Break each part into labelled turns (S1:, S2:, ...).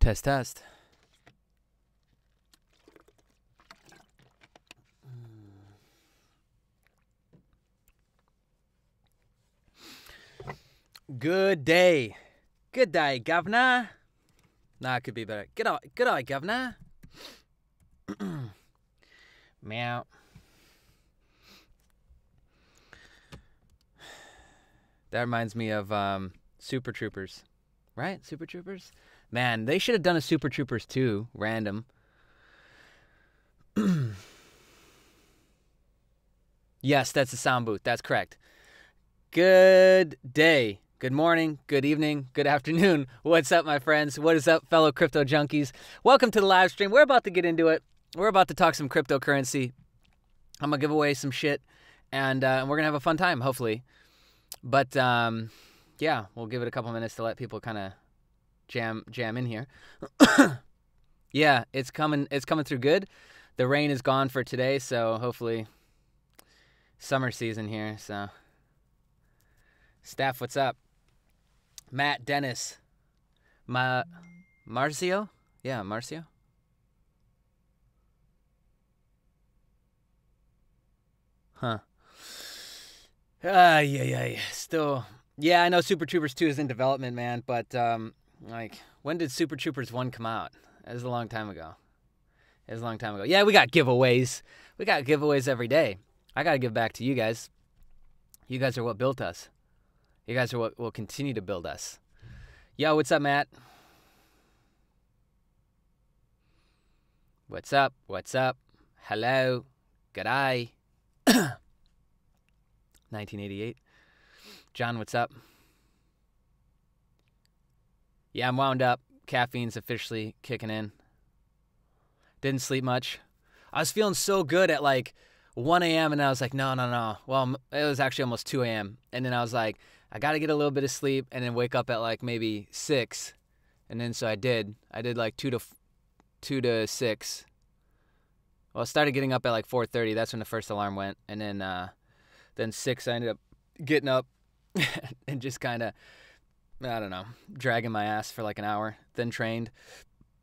S1: Test, test. Good day. Good day, governor. Nah, it could be better. Good eye, governor. Meow. That reminds me of Super Troopers. Right? Super Troopers? Man, they should have done a Super Troopers 2, random. Yes, that's the sound booth. That's correct. Good day. Good morning, good evening, good afternoon. What's up, my friends? What is up, fellow crypto junkies? Welcome to the live stream. We're about to get into it. We're about to talk some cryptocurrency. I'm going to give away some shit, and we're going to have a fun time, hopefully. But, yeah, we'll give it a couple minutes to let people kind of jam in here. Yeah, it's coming through good. The rain is gone for today, so hopefully summer season here, so. Staff, what's up? Matt, Dennis, Marcio? Yeah, Marcio? Huh. Yeah. Still, yeah, I know Super Troopers 2 is in development, man, but, like, when did Super Troopers 1 come out? It was a long time ago. Yeah, we got giveaways. We got giveaways every day. I got to give back to you guys. You guys are what built us. You guys are what will continue to build us. Yo, what's up, Matt? What's up? Hello. G'day. 1988. John, what's up? Yeah, I'm wound up. Caffeine's officially kicking in. Didn't sleep much. I was feeling so good at like 1 a.m. and I was like, no. Well, it was actually almost 2 a.m. And then I was like, I got to get a little bit of sleep and then wake up at like maybe 6. And then so I did like 2 to 6. Well, I started getting up at like 4:30. That's when the first alarm went. And then 6, I ended up getting up and just kind of, I don't know, dragging my ass for like an hour. Then trained.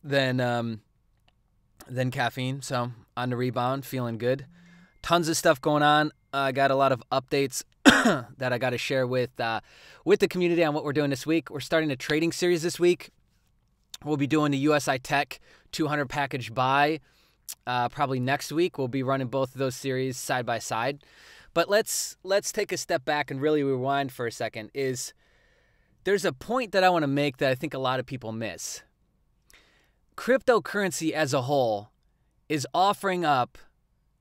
S1: Then caffeine. So on the rebound, feeling good. Tons of stuff going on. I got a lot of updates that I got to share with the community on what we're doing this week. We're starting a trading series this week. We'll be doing the USI Tech 200 package buy probably next week. We'll be running both of those series side by side. But let's take a step back and really rewind for a second. There's a point that I want to make that I think a lot of people miss. Cryptocurrency as a whole is offering up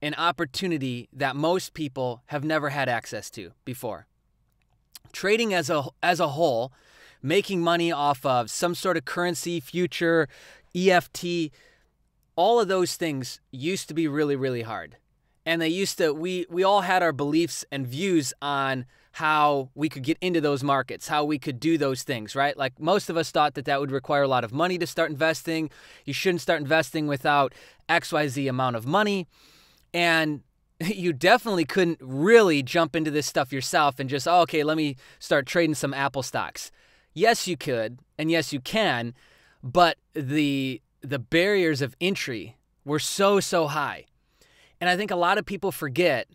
S1: an opportunity that most people have never had access to before. Trading as a whole, making money off of some sort of currency, future, EFT, all of those things used to be really, really hard. And we all had our beliefs and views on how we could get into those markets, how we could do those things, right? Like most of us thought that would require a lot of money to start investing. You shouldn't start investing without XYZ amount of money. And you definitely couldn't really jump into this stuff yourself and just, okay, let me start trading some Apple stocks. Yes, you could, and yes, you can, but the barriers of entry were so high. And I think a lot of people forget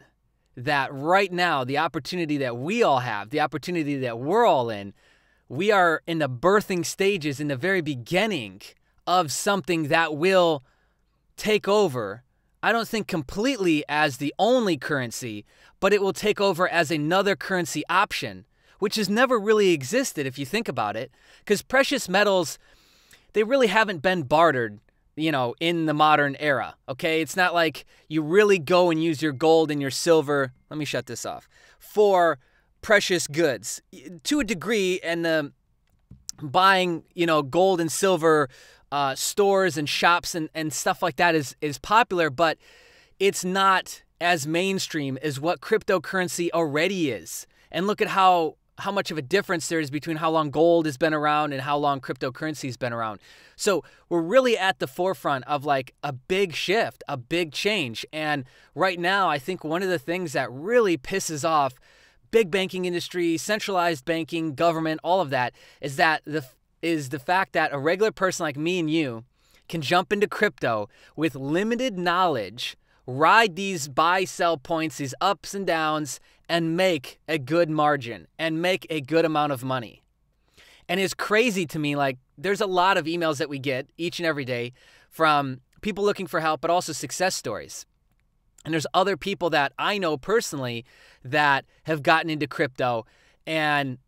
S1: that right now, the opportunity that we all have, the opportunity that we're all in, we are in the birthing stages, in the very beginning of something that will take over. I don't think completely as the only currency, but it will take over as another currency option, which has never really existed if you think about it, because precious metals, they really haven't been bartered, in the modern era, okay? It's not like you really go and use your gold and your silver, let me shut this off, for precious goods. To a degree, and buying, gold and silver stores and shops and stuff like that is popular, but it's not as mainstream as what cryptocurrency already is. And look at how much of a difference there is between how long gold has been around and how long cryptocurrency has been around. So we're really at the forefront of like a big shift, a big change. And right now, I think one of the things that really pisses off big banking industry, centralized banking, government, all of that, is that is the fact that a regular person like me and you can jump into crypto with limited knowledge, ride these buy-sell points, these ups and downs, and make a good margin and make a good amount of money. And it's crazy to me, like there's a lot of emails that we get each and every day from people looking for help, but also success stories. And there's other people that I know personally that have gotten into crypto, and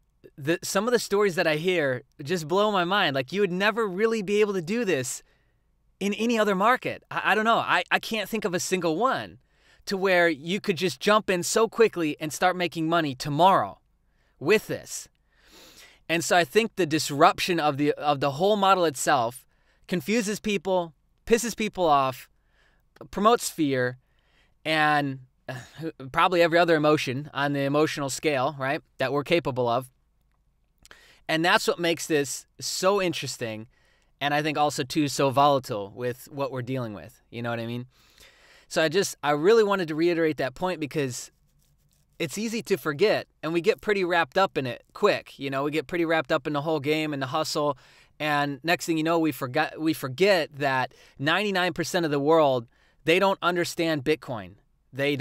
S1: some of the stories that I hear just blow my mind. Like, you would never really be able to do this in any other market. I don't know. I can't think of a single one to where you could just jump in so quickly and start making money tomorrow with this. And so I think the disruption of the whole model itself confuses people, pisses people off, promotes fear, and probably every other emotion on the emotional scale, right, that we're capable of. And that's what makes this so interesting, and I think also too so volatile with what we're dealing with. You know what I mean? So I really wanted to reiterate that point, because it's easy to forget, and we get pretty wrapped up in it quick. You know, we get pretty wrapped up in the whole game and the hustle, and next thing you know, we forget that 99% of the world, they don't understand Bitcoin. They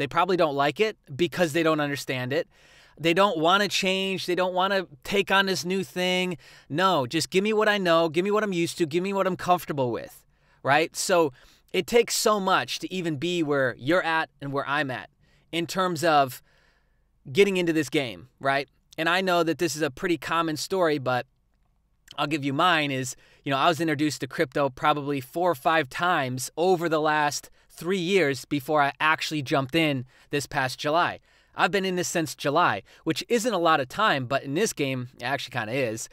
S1: probably don't like it because they don't understand it. They don't want to change. They don't want to take on this new thing. No, just give me what I know. Give me what I'm used to. Give me what I'm comfortable with, right? So it takes so much to even be where you're at and where I'm at in terms of getting into this game, right? And I know that this is a pretty common story, but I'll give you mine is, I was introduced to crypto probably 4 or 5 times over the last 3 years before I actually jumped in this past July. I've been in this since July, which isn't a lot of time, but in this game, it actually kind of is.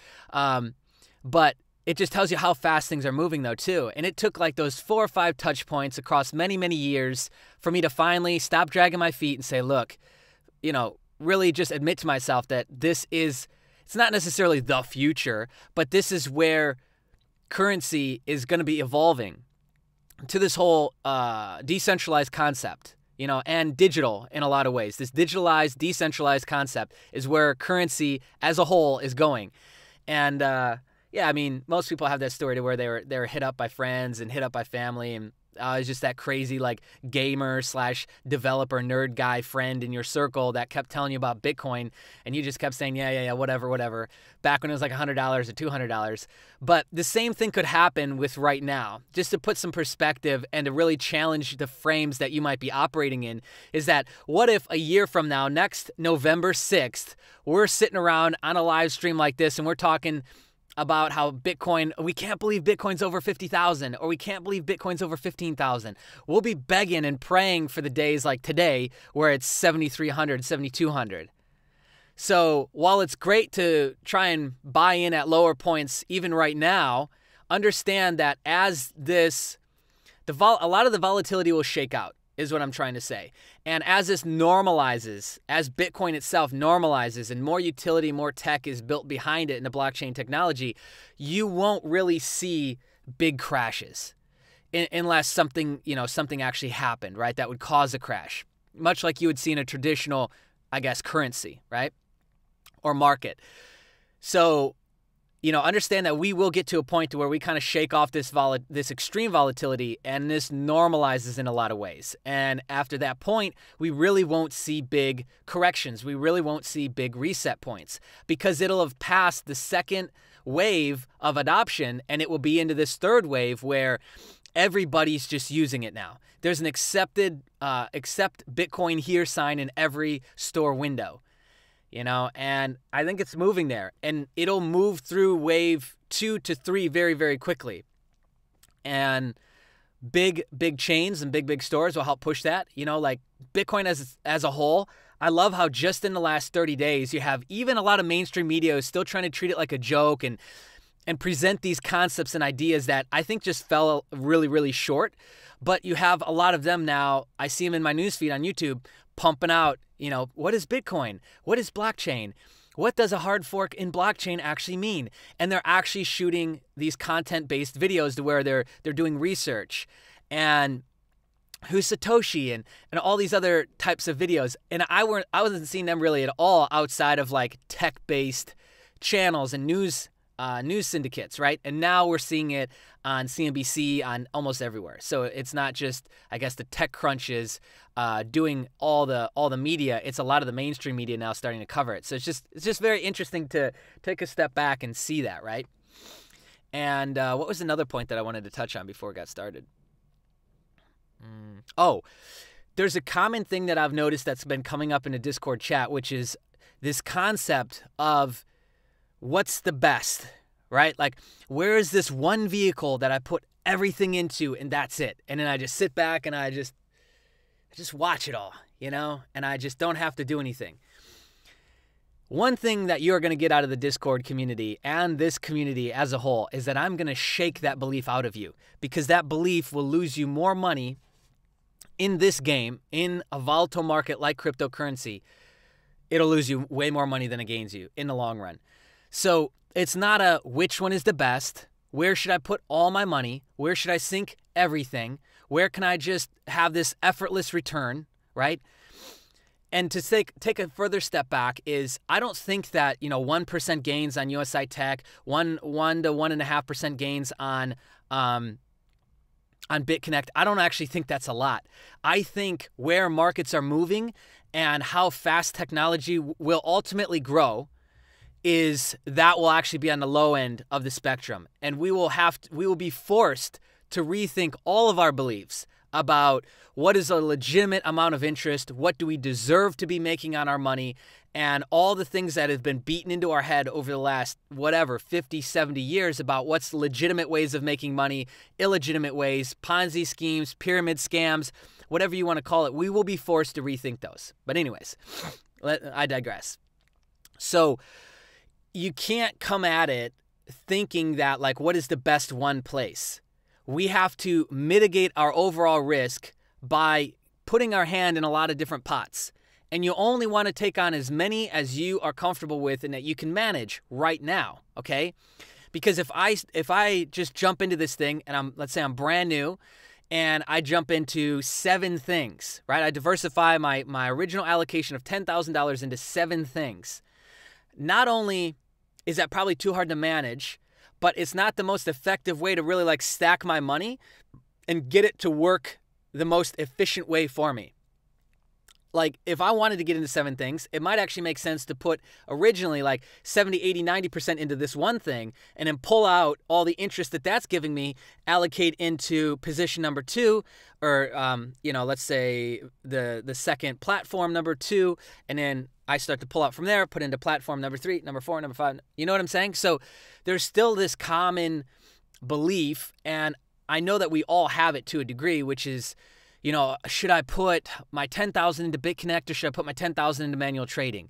S1: But it just tells you how fast things are moving, though, too. And it took like those 4 or 5 touch points across many, many years for me to finally stop dragging my feet and say, look, really just admit to myself that it's not necessarily the future, but this is where currency is going to be evolving to this whole decentralized concept. And digital in a lot of ways. This digitalized, decentralized concept is where currency as a whole is going. And most people have that story to where they were hit up by friends and hit up by family, and it's just that crazy like gamer / developer nerd guy friend in your circle that kept telling you about Bitcoin, and you just kept saying yeah, whatever. Back when it was like $100 or $200. But the same thing could happen with right now. Just to put some perspective and to really challenge the frames that you might be operating in, is that what if a year from now, next November 6th, we're sitting around on a live stream like this and we're talking about how Bitcoin, we can't believe Bitcoin's over 50,000, or we can't believe Bitcoin's over 15,000. We'll be begging and praying for the days like today where it's 7,300, 7,200. So while it's great to try and buy in at lower points, even right now, understand that as a lot of the volatility will shake out, is what I'm trying to say. And as this normalizes, as Bitcoin itself normalizes and more utility, more tech is built behind it in the blockchain technology, you won't really see big crashes unless something actually happened, right? That would cause a crash, much like you would see in a traditional, currency, right? Or market. So, understand that we will get to a point to where we kind of shake off this extreme volatility, and this normalizes in a lot of ways. And after that point, we really won't see big corrections. We really won't see big reset points, because it'll have passed the second wave of adoption, and it will be into this third wave where everybody's just using it now. There's an accept Bitcoin here sign in every store window. And I think it's moving there, and it'll move through wave 2 to 3 very, very quickly. And big chains and big stores will help push that. Like Bitcoin as a whole, I love how just in the last 30 days, you have even a lot of mainstream media is still trying to treat it like a joke and present these concepts and ideas that I think just fell really, really short. But you have a lot of them now. I see them in my newsfeed on YouTube pumping out, what is Bitcoin? What is blockchain? What does a hard fork in blockchain actually mean? And they're actually shooting these content-based videos to where they're doing research. And who's Satoshi and all these other types of videos. And I wasn't seeing them really at all outside of like tech-based channels and news news syndicates, right? And now we're seeing it on CNBC, on almost everywhere. So it's not just, I guess, the tech crunches doing all the media. It's a lot of the mainstream media now starting to cover it. So it's just very interesting to take a step back and see that, right? And what was another point that I wanted to touch on before we got started? Oh, there's a common thing that I've noticed that's been coming up in a Discord chat, which is this concept of what's the best, right? Like, where is this one vehicle that I put everything into and that's it? And then I just sit back and I just watch it all, you know? And I just don't have to do anything. One thing that you're going to get out of the Discord community and this community as a whole is that I'm going to shake that belief out of you, because that belief will lose you more money in this game, in a volatile market like cryptocurrency. It'll lose you way more money than it gains you in the long run. So it's not a which one is the best, where should I put all my money, where should I sink everything, where can I just have this effortless return, right? And to take a further step back is, I don't think that, 1% gains on USI Tech, 1 to 1.5% gains on BitConnect, I don't actually think that's a lot. I think where markets are moving and how fast technology will ultimately grow is that will actually be on the low end of the spectrum. And we will be forced to rethink all of our beliefs about what is a legitimate amount of interest, what do we deserve to be making on our money, and all the things that have been beaten into our head over the last, 50, 70 years about what's legitimate ways of making money, illegitimate ways, Ponzi schemes, pyramid scams, whatever you want to call it. We will be forced to rethink those. But anyways, I digress. So you can't come at it thinking that, like, what is the best one place? We have to mitigate our overall risk by putting our hand in a lot of different pots. And you only want to take on as many as you are comfortable with and that you can manage right now, okay? Because if I just jump into this thing and let's say I'm brand new and I jump into 7 things, right? I diversify my original allocation of $10,000 into 7 things. Not only is that probably too hard to manage, but it's not the most effective way to really stack my money and get it to work the most efficient way for me. Like, if I wanted to get into 7 things, it might actually make sense to put originally 70, 80, 90% into this one thing and then pull out all the interest that's giving me, allocate into position number 2, or, let's say the second platform number 2, and then I start to pull out from there, put into platform number 3, number 4, number 5. You know what I'm saying? So there's still this common belief, and I know that we all have it to a degree, which is, should I put my $10,000 into BitConnect or should I put my $10,000 into manual trading?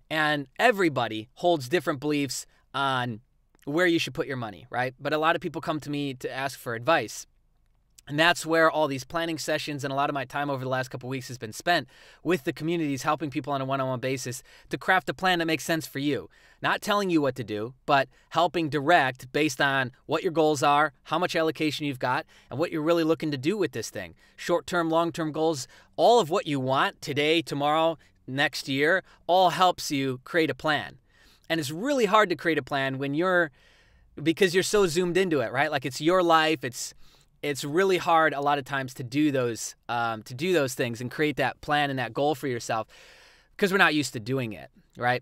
S1: And everybody holds different beliefs on where you should put your money, right? But a lot of people come to me to ask for advice. And that's where all these planning sessions and a lot of my time over the last couple of weeks has been spent with the communities, helping people on a one-on-one basis to craft a plan that makes sense for you. Not telling you what to do, but helping direct based on what your goals are, how much allocation you've got, and what you're really looking to do with this thing. Short-term, long-term goals, all of what you want today, tomorrow, next year, all helps you create a plan. And it's really hard to create a plan because you're so zoomed into it, right? Like, it's your life, it's really hard a lot of times to do those things and create that plan and that goal for yourself because we're not used to doing it, right?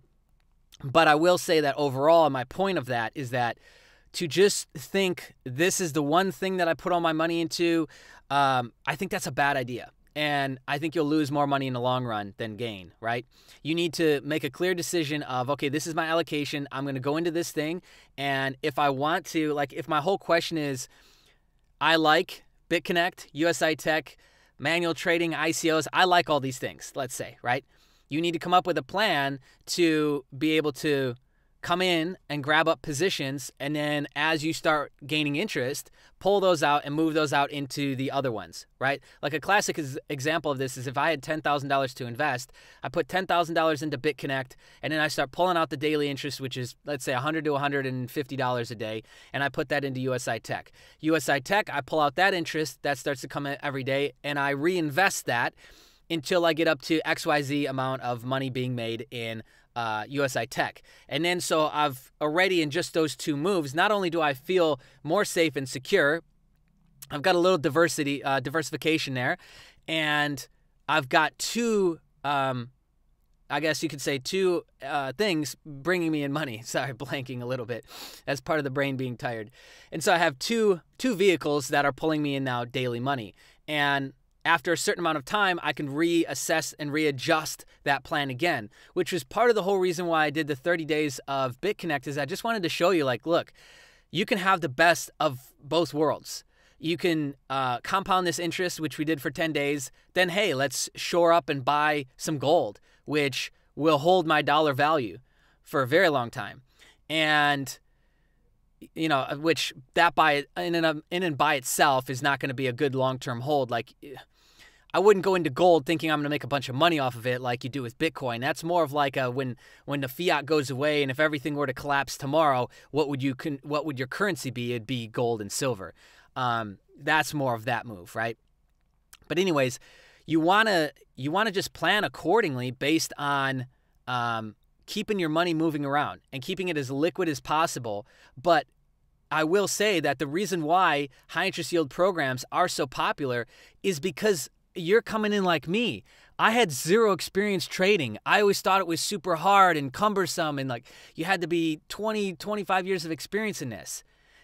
S1: But I will say that overall, my point of that is that to just think this is the one thing that I put all my money into, I think that's a bad idea. And I think you'll lose more money in the long run than gain, right? You need to make a clear decision of, okay, this is my allocation. I'm going to go into this thing. And if I want to, if my whole question is, I like BitConnect, USI Tech, manual trading, ICOs. I like all these things, let's say, right? You need to come up with a plan to be able to come in and grab up positions, and then as you start gaining interest, pull those out and move those out into the other ones, right? Like, a classic example of this is if I had $10,000 to invest, I put $10,000 into BitConnect, and then I start pulling out the daily interest, which is, let's say, $100 to $150 a day, and I put that into USI Tech. USI Tech, I pull out that interest, that starts to come in every day, and I reinvest that until I get up to XYZ amount of money being made in USI Tech. And then so I've already, in just those 2 moves, not only do I feel more safe and secure, I've got a little diversification there, and I've got 2, I guess you could say 2 things bringing me in money. Sorry, blanking a little bit. That's part of the brain being tired. And so I have two vehicles that are pulling me in now daily money. And after a certain amount of time, I can reassess and readjust that plan again, which was part of the whole reason why I did the 30 days of BitConnect. Is I just wanted to show you, like, look, you can have the best of both worlds. You can compound this interest, which we did for 10 days. Then, hey, let's shore up and buy some gold, which will hold my dollar value for a very long time. And, you know, which that in and by itself is not going to be a good long-term hold. Like, I wouldn't go into gold thinking I'm going to make a bunch of money off of it like you do with Bitcoin. That's more of like when the fiat goes away, and if everything were to collapse tomorrow, what would your currency be? It'd be gold and silver. That's more of that move, right? But anyways, you wanna just plan accordingly based on keeping your money moving around and keeping it as liquid as possible. But I will say that the reason why high interest yield programs are so popular is because you're coming in like me. I had 0 experience trading. I always thought it was super hard and cumbersome, and like you had to be 20, 25 years of experience in this.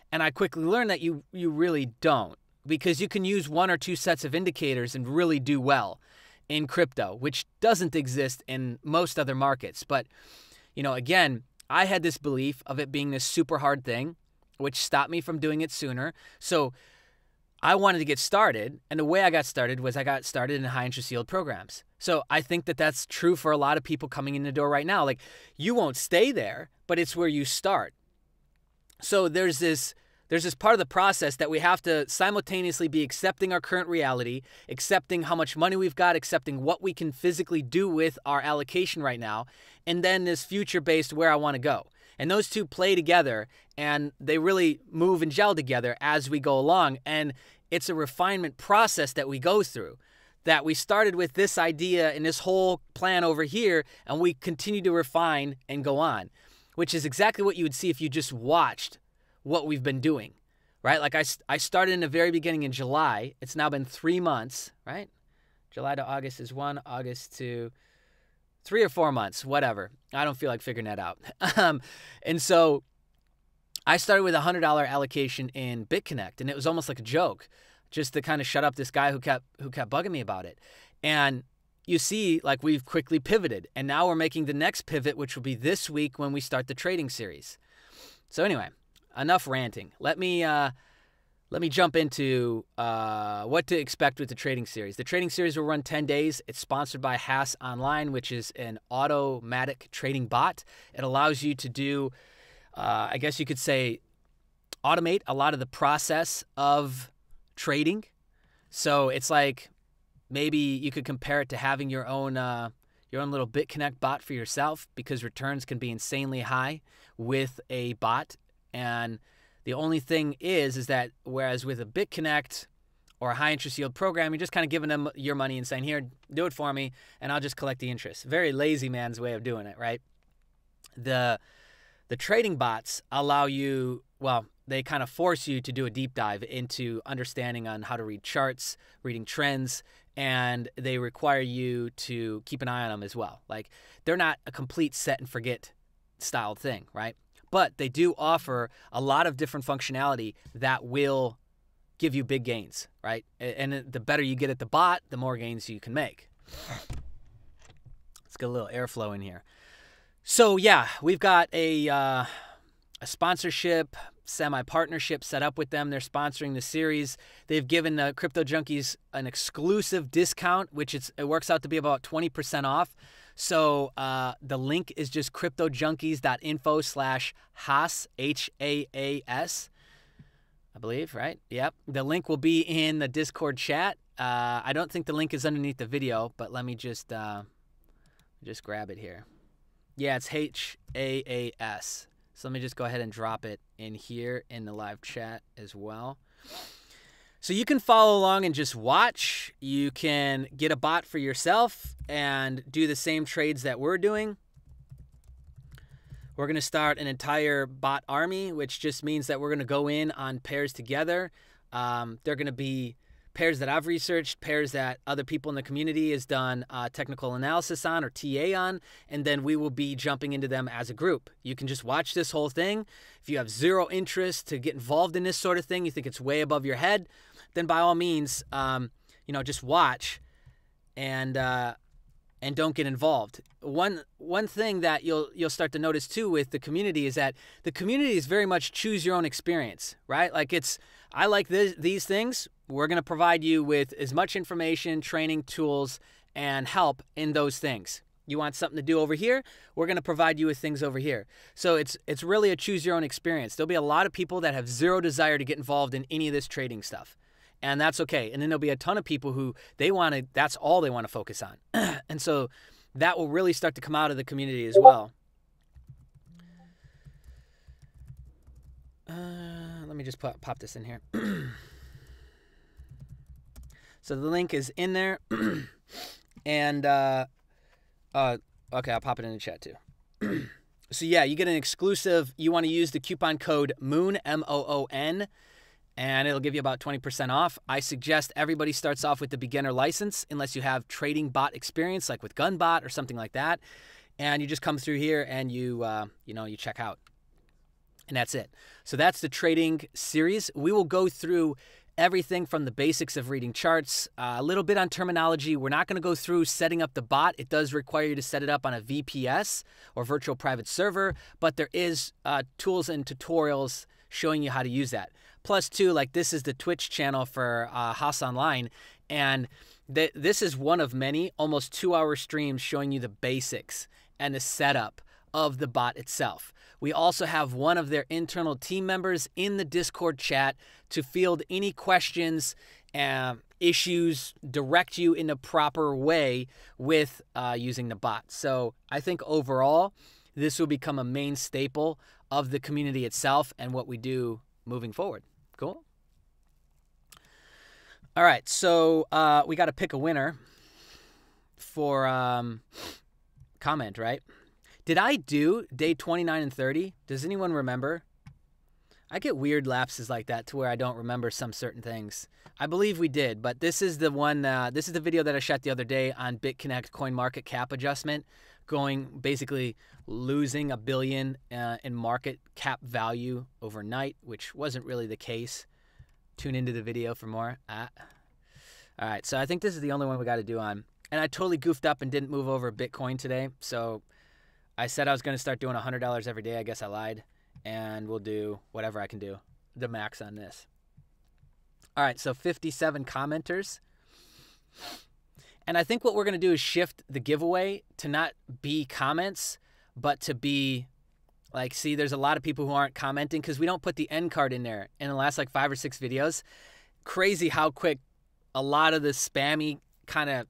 S1: And I quickly learned that you really don't, because you can use 1 or 2 sets of indicators and really do well in crypto, which doesn't exist in most other markets. But, you know, again, I had this belief of it being this super hard thing, which stopped me from doing it sooner. So I wanted to get started, and the way I got started was I got started in high interest yield programs. So I think that that's true for a lot of people coming in the door right now. Like, you won't stay there, but it's where you start. So there's this part of the process that we have to simultaneously be accepting our current reality, accepting how much money we've got, accepting what we can physically do with our allocation right now, and then this future-based where I want to go. And those two play together, and they really move and gel together as we go along. And it's a refinement process that we go through, that we started with this idea and this whole plan over here, and we continue to refine and go on, which is exactly what you would see if you just watched what we've been doing, right? Like I started in the very beginning in July. It's now been 3 months, right? July to August is 1, August to 3 or 4 months, whatever. I don't feel like figuring that out. And so I started with a $100 allocation in BitConnect, and it was almost like a joke, just to kind of shut up this guy who kept bugging me about it. And you see, like, we've quickly pivoted, and now we're making the next pivot, which will be this week when we start the trading series. So anyway, enough ranting. Let me jump into what to expect with the trading series. The trading series will run 10 days. It's sponsored by Haas Online, which is an automatic trading bot. It allows you to do, I guess you could say, automate a lot of the process of trading. So it's like, maybe you could compare it to having your own little BitConnect bot for yourself, because returns can be insanely high with a bot. And the only thing is that whereas with a BitConnect or a high interest yield program, you're just kind of giving them your money and saying, here, do it for me, and I'll just collect the interest. Very lazy man's way of doing it, right? The trading bots allow you, well, they kind of force you to do a deep dive into understanding on how to read charts, reading trends, and they require you to keep an eye on them as well. Like, they're not a complete set and forget style thing, right? But they do offer a lot of different functionality that will give you big gains, right? And the better you get at the bot, the more gains you can make. Let's get a little airflow in here. So yeah, we've got a sponsorship, semi-partnership set up with them. They're sponsoring the series. They've given Crypto Junkies an exclusive discount, which it works out to be about 20% off. So the link is just cryptojunkies.info/Haas, Haas, I believe, right? Yep. The link will be in the Discord chat. I don't think the link is underneath the video, but let me just grab it here. Yeah, it's HAAS. So let me just go ahead and drop it in here in the live chat as well. So you can follow along and just watch. You can get a bot for yourself and do the same trades that we're doing. We're going to start an entire bot army, which just means that we're going to go in on pairs together. They're going to be pairs that I've researched, pairs that other people in the community has done technical analysis on or TA on, and then we will be jumping into them as a group. You can just watch this whole thing. If you have zero interest to get involved in this sort of thing, you think it's way above your head, then by all means, just watch and don't get involved. One thing that you'll start to notice too with the community is that the community is very much choose your own experience, right? Like I like these things. We're going to provide you with as much information, training, tools, and help in those things. You want something to do over here? We're going to provide you with things over here. So it's really a choose your own experience. There'll be a lot of people that have zero desire to get involved in any of this trading stuff. And that's okay. And then there'll be a ton of people who that's all they want to focus on. And so that will really start to come out of the community as well. Let me just pop this in here. So the link is in there. And, okay, I'll pop it in the chat too. So yeah, you get an exclusive. You want to use the coupon code MOON, MOON, and it'll give you about 20% off. I suggest everybody starts off with the beginner license unless you have trading bot experience, like with Gunbot or something like that. And you just come through here and you check out. And that's it. So that's the trading series. We will go through everything from the basics of reading charts, a little bit on terminology. We're not going to go through setting up the bot. It does require you to set it up on a VPS or virtual private server, but there is tools and tutorials showing you how to use that. Plus, too, like this is the Twitch channel for Haas Online, and this is one of many almost 2-hour streams showing you the basics and the setup of the bot itself. We also have one of their internal team members in the Discord chat to field any questions, issues, direct you in a proper way with using the bot. So I think overall, this will become a main staple of the community itself and what we do moving forward. Cool. All right, so we got to pick a winner for comment, right? Did I do day 29 and 30? Does anyone remember? I get weird lapses like that to where I don't remember some certain things. I believe we did, but this is the one. This is the video that I shot the other day on BitConnect coin market cap adjustment, basically losing $1 billion in market cap value overnight, which wasn't really the case. Tune into the video for more. All right, so I think this is the only one we got to do on. And I totally goofed up and didn't move over Bitcoin today, so I said I was going to start doing $100 every day. I guess I lied. And we'll do whatever I can do, the max on this. All right, so 57 commenters. And I think what we're going to do is shift the giveaway to not be comments, but to be like, see, there's a lot of people who aren't commenting because we don't put the end card in there in the last like 5 or 6 videos. Crazy how quick a lot of the spammy kind of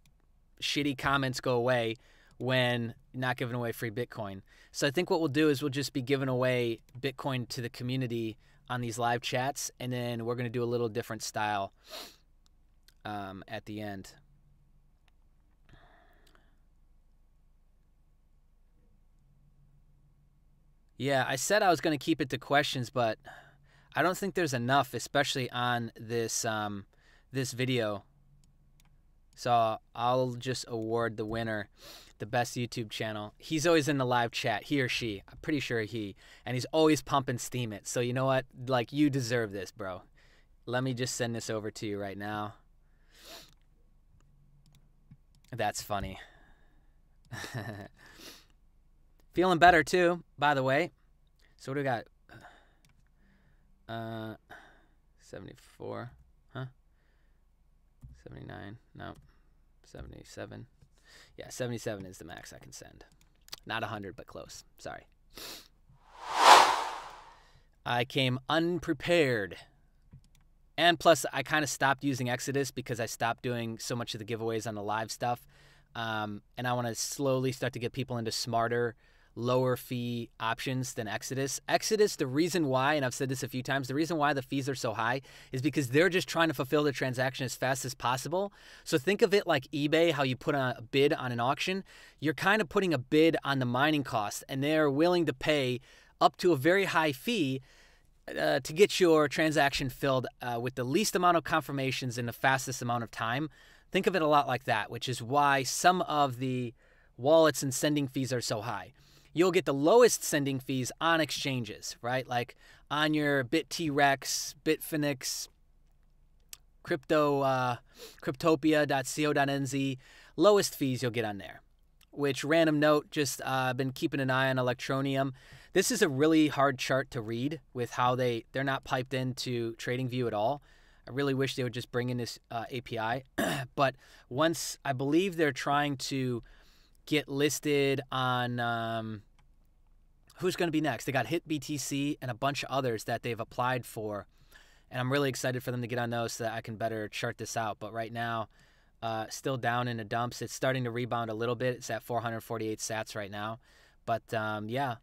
S1: shitty comments go away when not giving away free Bitcoin. So I think what we'll do is we'll just be giving away Bitcoin to the community on these live chats, and then we're going to do a little different style at the end. Yeah, I said I was going to keep it to questions, but I don't think there's enough, especially on this this video. So I'll just award the winner the best YouTube channel. He's always in the live chat, he or she. I'm pretty sure he. And he's always pumping steam it. So you know what? Like, you deserve this, bro. Let me just send this over to you right now. That's funny. Feeling better, too, by the way. So what do we got? 74. Huh? 79. No. 77. Yeah, 77 is the max I can send. Not 100, but close. Sorry. I came unprepared. And plus, I kind of stopped using Exodus because I stopped doing so much of the giveaways on the live stuff. And I want to slowly start to get people into smarter lower fee options than Exodus. Exodus, the reason why, and I've said this a few times, the reason why the fees are so high is because they're just trying to fulfill the transaction as fast as possible. So think of it like eBay, how you put a bid on an auction. You're kind of putting a bid on the mining cost, and they're willing to pay up to a very high fee to get your transaction filled with the least amount of confirmations in the fastest amount of time. Think of it a lot like that, which is why some of the wallets and sending fees are so high. You'll get the lowest sending fees on exchanges, right? Like on your BitTrex, Bitfinex, Cryptopia.co.nz, lowest fees you'll get on there. Which, random note, just been keeping an eye on Electroneum. This is a really hard chart to read with how they're not piped into TradingView at all. I really wish they would just bring in this API. But once, I believe they're trying to get listed on who's going to be next. They got HitBTC and a bunch of others that they've applied for, and I'm really excited for them to get on those so that I can better chart this out. But right now, still down in the dumps. It's starting to rebound a little bit. It's at 448 sats right now. But yeah,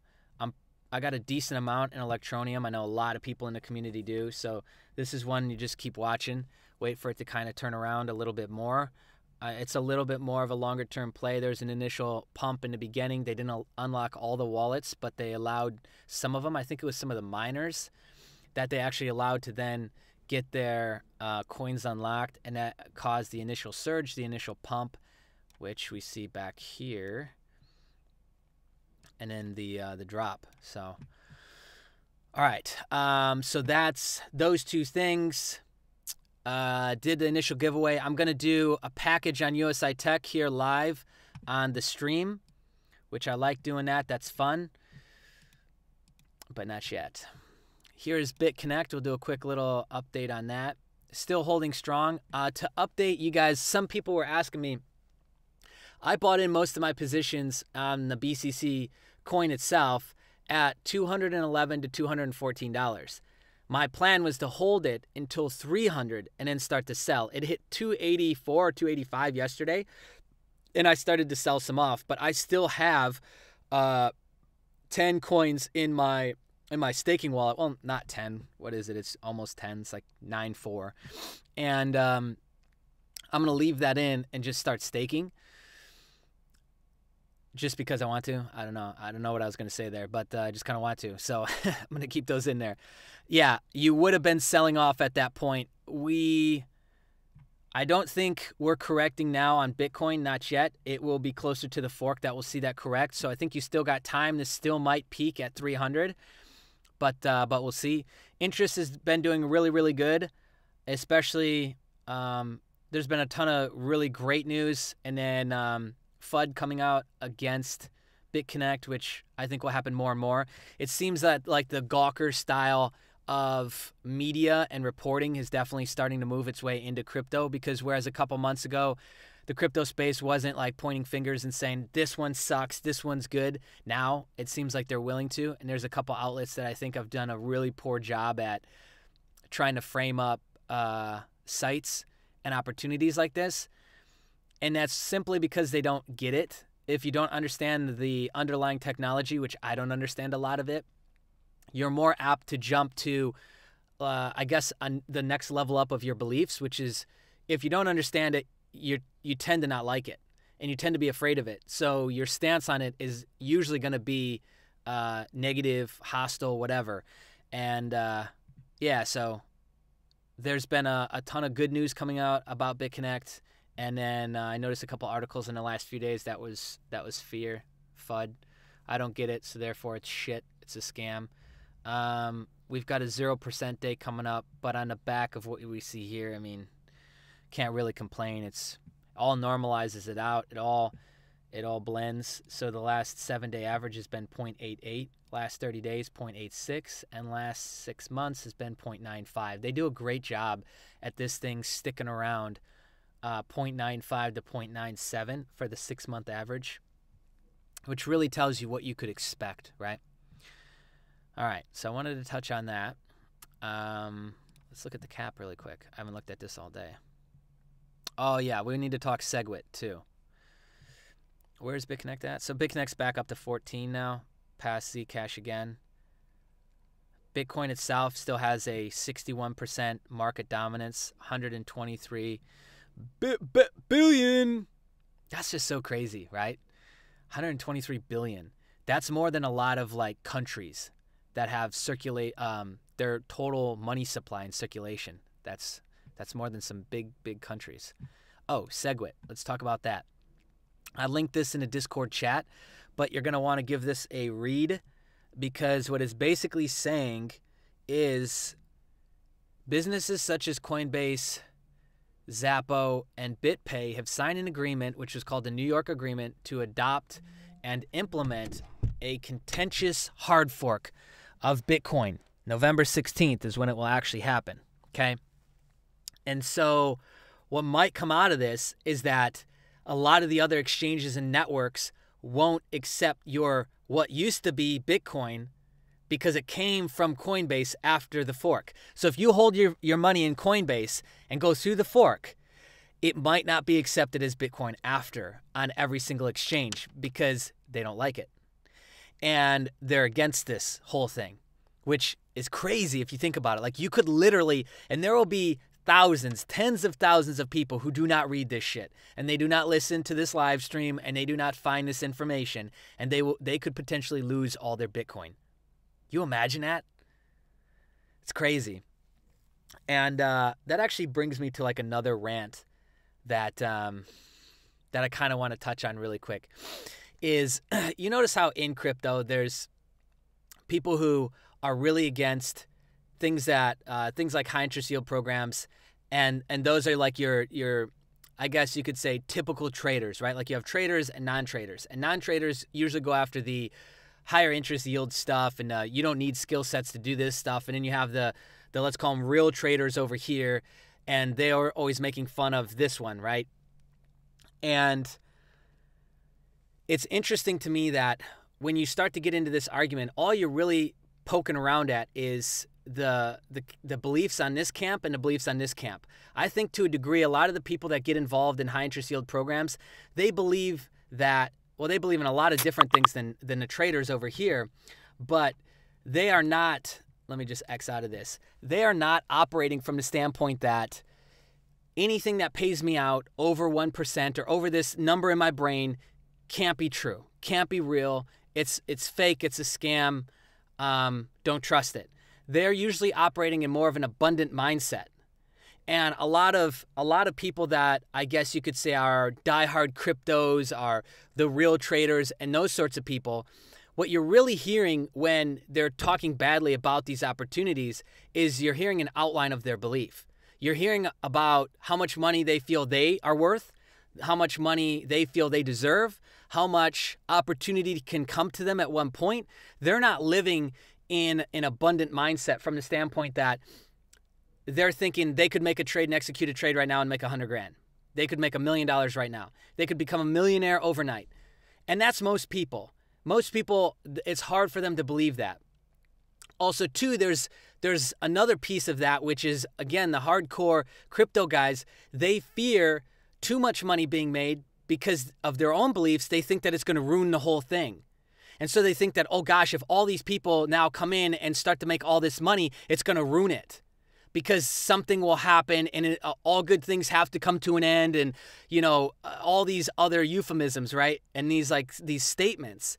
S1: I got a decent amount in Electroneum. I know a lot of people in the community do. So this is one you just keep watching, wait for it to kind of turn around a little bit more. It's a little bit more of a longer-term play. There's an initial pump in the beginning. They didn't unlock all the wallets, but they allowed some of them. I think it was some of the miners that they actually allowed to then get their coins unlocked, and that caused the initial surge, the initial pump, which we see back here, and then the drop. So, all right. So that's those two things. Did the initial giveaway. I'm going to do a package on USI Tech here live on the stream, which I like doing that. That's fun, but not yet. Here's BitConnect. We'll do a quick little update on that. Still holding strong. To update you guys, some people were asking me, I bought in most of my positions on the BCC coin itself at $211 to $214. My plan was to hold it until 300 and then start to sell. It hit 284 or 285 yesterday, and I started to sell some off. But I still have 10 coins in my staking wallet. Well, not 10. What is it? It's almost 10. It's like 9.4. And I'm going to leave that in and just start staking. Just because I want to. I don't know what I was going to say there, but I just kind of want to. So I'm going to keep those in there. Yeah, you would have been selling off at that point. I don't think we're correcting now on Bitcoin, not yet. It will be closer to the fork that will see that correct. So I think you still got time. This still might peak at 300, but we'll see. Interest has been doing really, really good, especially there's been a ton of really great news, and then FUD coming out against BitConnect, which I think will happen more and more. It seems that like the Gawker style of media and reporting is definitely starting to move its way into crypto, because whereas a couple months ago the crypto space wasn't like pointing fingers and saying this one sucks, this one's good, now it seems like they're willing to. And there's a couple outlets that I think have done a really poor job at trying to frame up sites and opportunities like this. And that's simply because they don't get it. If you don't understand the underlying technology, which I don't understand a lot of it, you're more apt to jump to, I guess, on the next level up of your beliefs, which is if you don't understand it, you tend to not like it, and you tend to be afraid of it. So your stance on it is usually going to be negative, hostile, whatever. And yeah, so there's been a ton of good news coming out about BitConnect. And then I noticed a couple articles in the last few days that was fear, FUD. I don't get it, so therefore it's shit. It's a scam. We've got a 0% day coming up, but on the back of what we see here, I mean, can't really complain. It's all normalizes it out. It all blends. So the last 7-day average has been 0.88, last 30 days 0.86, and last 6 months has been 0.95. They do a great job at this thing sticking around 0.95 to 0.97 for the 6-month average, which really tells you what you could expect, right? All right, so I wanted to touch on that. Let's look at the cap really quick. I haven't looked at this all day. Oh, yeah, we need to talk SegWit, too. Where's BitConnect at? So BitConnect's back up to 14 now, past Zcash again. Bitcoin itself still has a 61% market dominance, 123 billion. That's just so crazy, right? 123 billion. That's more than a lot of like countries that have their total money supply in circulation. That's more than some big countries. Oh, SegWit. Let's talk about that. I linked this in a Discord chat, but you're going to want to give this a read, because what it's basically saying is businesses such as Coinbase, Zappo, and BitPay have signed an agreement, which is called the New York Agreement, to adopt and implement a contentious hard fork of Bitcoin. November 16th is when it will actually happen, okay? And so what might come out of this is that a lot of the other exchanges and networks won't accept what used to be Bitcoin, because it came from Coinbase after the fork. So if you hold your money in Coinbase and go through the fork, it might not be accepted as Bitcoin after on every single exchange, because they don't like it. And they're against this whole thing, which is crazy if you think about it. Like, you could literally, and there will be thousands, tens of thousands of people who do not read this shit, and they do not listen to this live stream, and they do not find this information, and they could potentially lose all their Bitcoin. You imagine that? It's crazy. And that actually brings me to like another rant that I kind of want to touch on really quick. Is you notice how in crypto there's people who are really against things like high interest yield programs, and those are like your I guess you could say typical traders, right? Like, you have traders and non-traders, and non-traders usually go after the higher interest yield stuff, and you don't need skill sets to do this stuff. And then you have the let's call them real traders over here, and they are always making fun of this one, right? And it's interesting to me that when you start to get into this argument, all you're really poking around at is the beliefs on this camp and the beliefs on this camp. I think to a degree, a lot of the people that get involved in high interest yield programs, they believe in a lot of different things than the traders over here, but they are not, let me just X out of this, they are not operating from the standpoint that anything that pays me out over 1% or over this number in my brain can't be true, can't be real, it's fake, it's a scam, don't trust it. They're usually operating in more of an abundant mindset. And a lot of people that I guess you could say are diehard cryptos, are the real traders, and those sorts of people, what you're really hearing when they're talking badly about these opportunities is you're hearing an outline of their belief. You're hearing about how much money they feel they are worth, how much money they feel they deserve, how much opportunity can come to them at one point. They're not living in an abundant mindset from the standpoint that they're thinking they could make a trade and execute a trade right now and make $100,000. They could make $1 million right now. They could become a millionaire overnight. And that's most people. Most people, it's hard for them to believe that. Also, too, there's another piece of that, which is, again, the hardcore crypto guys. They fear too much money being made because of their own beliefs. They think that it's going to ruin the whole thing. And so they think that, oh gosh, if all these people now come in and start to make all this money, it's going to ruin it, because something will happen, and all good things have to come to an end, and all these other euphemisms, right? And these statements.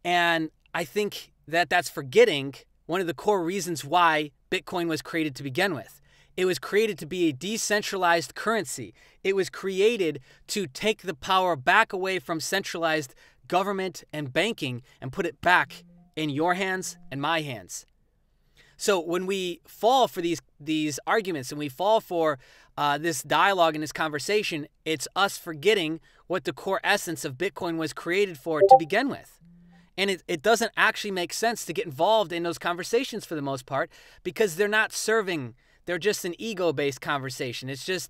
S1: And I think that that's forgetting one of the core reasons why Bitcoin was created to begin with. It was created to be a decentralized currency. It was created to take the power back away from centralized government and banking and put it back in your hands and my hands. So when we fall for these arguments and we fall for this dialogue and this conversation, it's us forgetting what the core essence of Bitcoin was created for to begin with. And it doesn't actually make sense to get involved in those conversations for the most part, because they're not serving. They're just an ego-based conversation. It's just,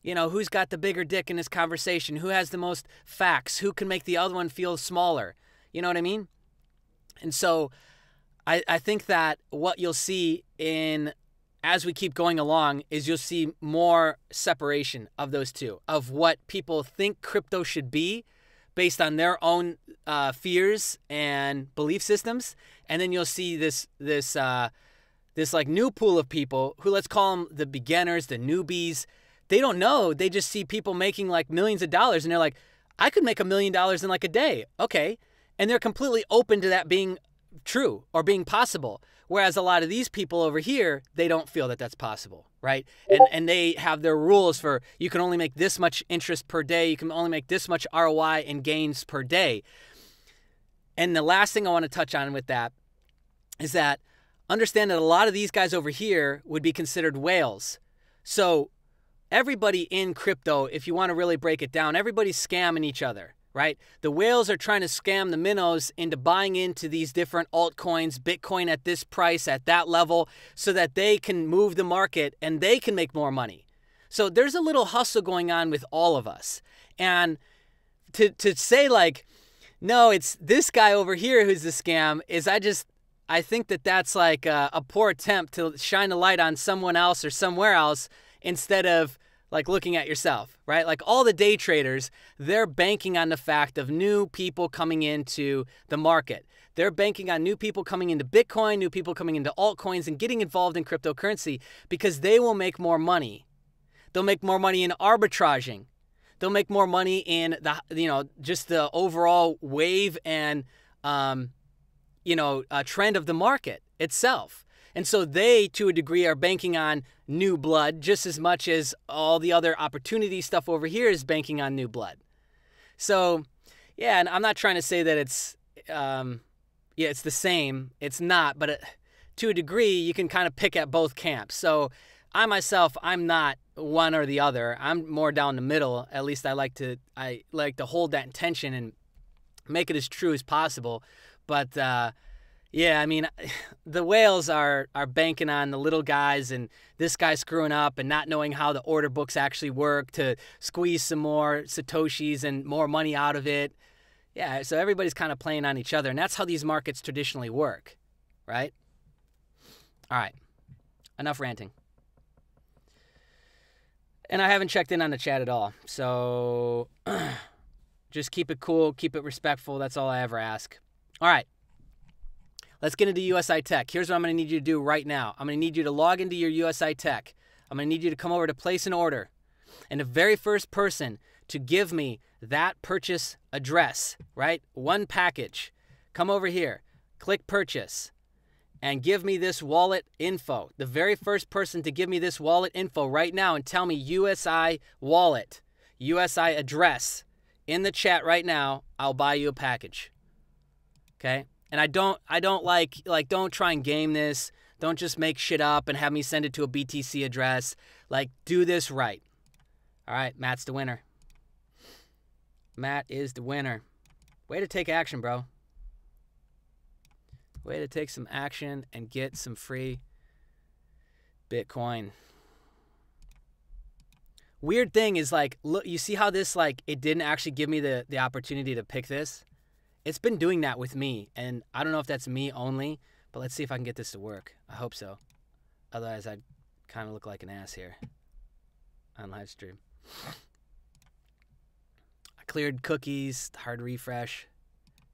S1: who's got the bigger dick in this conversation? Who has the most facts? Who can make the other one feel smaller? You know what I mean? And so I think that what you'll see as we keep going along is you'll see more separation of those two, of what people think crypto should be based on their own fears and belief systems. And then you'll see this like new pool of people who, let's call them the beginners, the newbies. They don't know. They just see people making like millions of dollars, and they're like, I could make $1 million in like a day. Okay. And they're completely open to that being true or being possible. Whereas a lot of these people over here, they don't feel that that's possible, right? And they have their rules for, you can only make this much interest per day. You can only make this much ROI and gains per day. And the last thing I want to touch on with that is that understand that a lot of these guys over here would be considered whales. So everybody in crypto, if you want to really break it down, everybody's scamming each other, right? The whales are trying to scam the minnows into buying into these different altcoins, Bitcoin at this price, at that level, so that they can move the market and they can make more money. So there's a little hustle going on with all of us. And to say like, no, it's this guy over here who's the scam, is I think that that's like a poor attempt to shine a light on someone else or somewhere else instead of like looking at yourself, right? Like all the day traders, they're banking on the fact of new people coming into the market. They're banking on new people coming into Bitcoin, new people coming into altcoins and getting involved in cryptocurrency because they will make more money. They'll make more money in arbitraging. They'll make more money in the, just the overall wave and, trend of the market itself. And so they, to a degree, are banking on new blood just as much as all the other opportunity stuff over here is banking on new blood. So, yeah, and I'm not trying to say that it's, it's the same. It's not, but to a degree, you can kind of pick at both camps. So I myself, I'm not one or the other. I'm more down the middle. At least I like to hold that intention and make it as true as possible. But yeah, I mean, the whales are banking on the little guys and this guy screwing up and not knowing how the order books actually work to squeeze some more Satoshis and more money out of it. Yeah, so everybody's kind of playing on each other, and that's how these markets traditionally work, right? All right, enough ranting. And I haven't checked in on the chat at all, so just keep it cool, keep it respectful. That's all I ever ask. All right. Let's get into USI Tech. Here's what I'm going to need you to do right now. I'm going to need you to log into your USI Tech. I'm going to need you to come over to place an order. And the very first person to give me that purchase address, right? One package. Come over here, click purchase, and give me this wallet info. The very first person to give me this wallet info right now and tell me USI wallet, USI address in the chat right now, I'll buy you a package. Okay? And I don't don't try and game this. Don't just make shit up and have me send it to a BTC address. Like, do this right. All right, Matt's the winner. Matt is the winner. Way to take action, bro. Way to take some action and get some free Bitcoin. Weird thing is, like, look, you see how this, like, it didn't actually give me the opportunity to pick this? It's been doing that with me, and I don't know if that's me only, but let's see if I can get this to work. I hope so. Otherwise, I'd kind of look like an ass here on Livestream. I cleared cookies, hard refresh.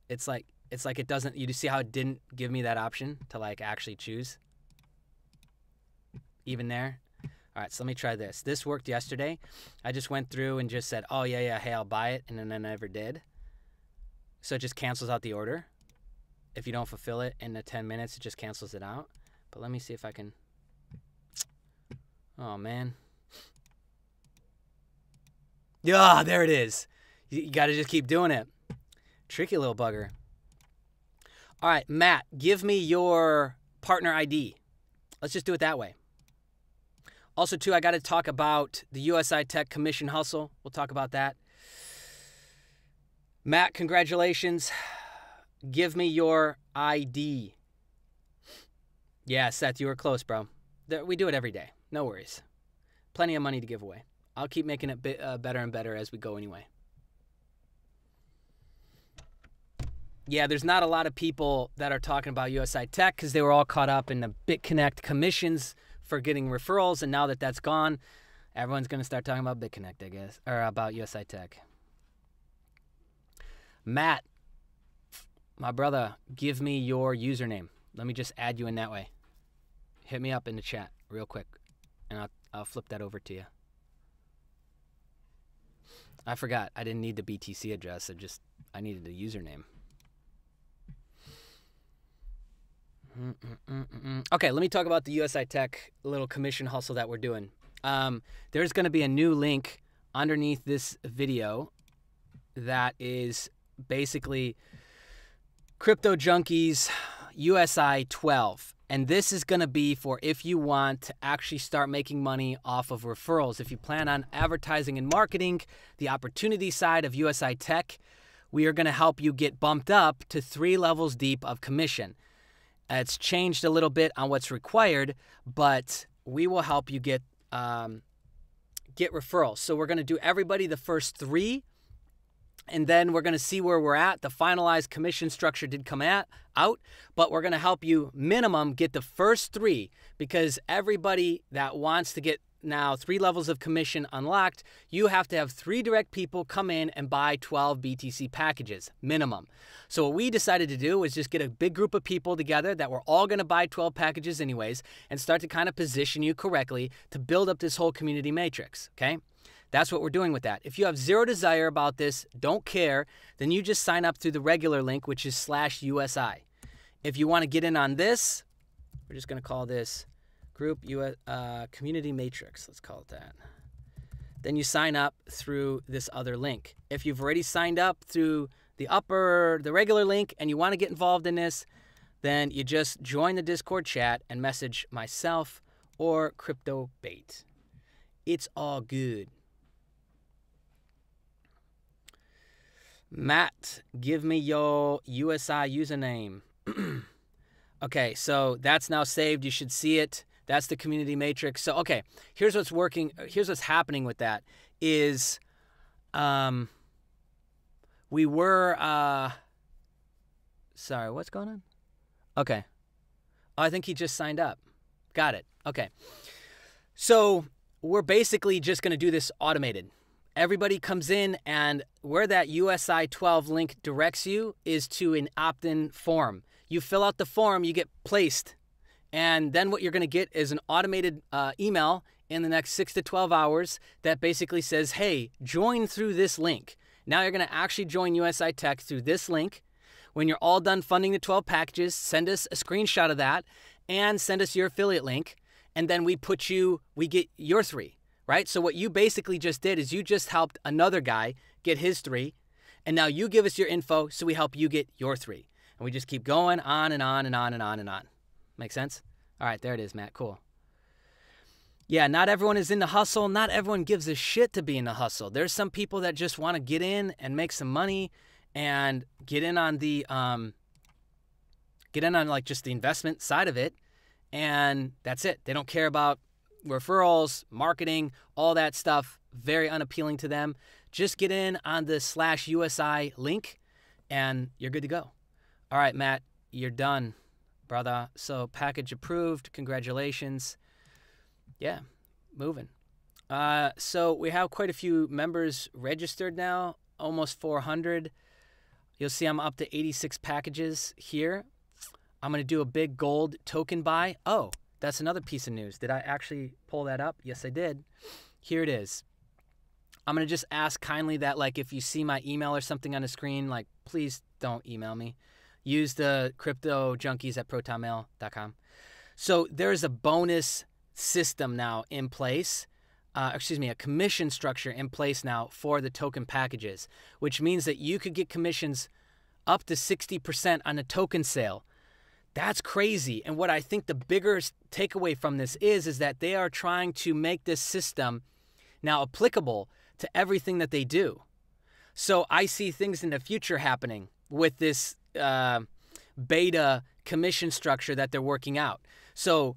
S1: It's like it doesn't, you see how it didn't give me that option to like actually choose? Even there? All right, so let me try this. This worked yesterday. I just went through and just said, oh, yeah, hey, I'll buy it, and then I never did. So it just cancels out the order. If you don't fulfill it in the 10 minutes, it just cancels it out. But let me see if I can. Oh, man. Yeah, there it is. You got to just keep doing it. Tricky little bugger. All right, Matt, give me your partner ID. Let's just do it that way. Also, too, I got to talk about the USI Tech commission hustle. We'll talk about that. Matt, congratulations. Give me your ID. Yeah, Seth, you were close, bro. We do it every day. No worries. Plenty of money to give away. I'll keep making it better and better as we go anyway. Yeah, there's not a lot of people that are talking about USI Tech because they were all caught up in the BitConnect commissions for getting referrals, and now that that's gone, everyone's going to start talking about BitConnect, I guess, or about USI Tech. Matt, my brother, give me your username. Let me just add you in that way. Hit me up in the chat real quick, and I'll flip that over to you. I forgot. I didn't need the BTC address. I needed the username. Okay, let me talk about the USI Tech little commission hustle that we're doing. There's going to be a new link underneath this video that is basically Crypto Junkies USI 12. And this is going to be for if you want to actually start making money off of referrals. If you plan on advertising and marketing, the opportunity side of USI Tech, we are going to help you get bumped up to 3 levels deep of commission. It's changed a little bit on what's required, but we will help you get referrals. So we're going to do everybody the first 3, and then we're going to see where we're at. The finalized commission structure did come out, but we're going to help you minimum get the first 3, because everybody that wants to get now 3 levels of commission unlocked, you have to have 3 direct people come in and buy 12 BTC packages minimum. So what we decided to do was just get a big group of people together that were all going to buy 12 packages anyways, and start to kind of position you correctly to build up this whole community matrix, okay? That's what we're doing with that. If you have zero desire about this, don't care, then you just sign up through the regular link, which is /USI. If you want to get in on this, we're just going to call this Group Community Matrix. Let's call it that. Then you sign up through this other link. If you've already signed up through the regular link and you want to get involved in this, then you just join the Discord chat and message myself or CryptoBait. It's all good. Matt, give me your USI username. Okay, so that's now saved. You should see it. That's the community matrix. So, okay, here's what's working. Here's what's happening with that is we were, sorry, what's going on? Okay. Oh, I think he just signed up. Got it. Okay. So we're basically just going to do this automated. Everybody comes in, and where that USI 12 link directs you is to an opt-in form. You fill out the form, you get placed, and then what you're going to get is an automated email in the next 6 to 12 hours that basically says, hey, join through this link. Now you're going to actually join USI Tech through this link. When you're all done funding the 12 packages, send us a screenshot of that and send us your affiliate link, and then we get your 3. Right? So what you basically just did is you just helped another guy get his 3, and now you give us your info, so we help you get your 3. And we just keep going on and on and on and on and on. Make sense? All right, there it is, Matt. Cool. Yeah, not everyone is in the hustle. Not everyone gives a shit to be in the hustle. There's some people that just want to get in and make some money and get in on like just the investment side of it, and that's it. They don't care about referrals, marketing, all that stuff. Very unappealing to them. Just get in on the /USI link and you're good to go. All right, Matt, you're done, brother. So package approved. Congratulations. Yeah, moving. So we have quite a few members registered now, almost 400. You'll see I'm up to 86 packages here. I'm going to do a big gold token buy. Oh, that's another piece of news. Did I actually pull that up? Yes, I did. Here it is. I'm going to just ask kindly that, like, if you see my email or something on the screen, like, please don't email me. Use the cryptojunkies@protonmail.com. So there's a bonus system now in place. A commission structure in place now for the token packages, which means that you could get commissions up to 60% on a token sale. That's crazy. And what I think the bigger takeaway from this is that they are trying to make this system now applicable to everything that they do. So I see things in the future happening with this beta commission structure that they're working out. So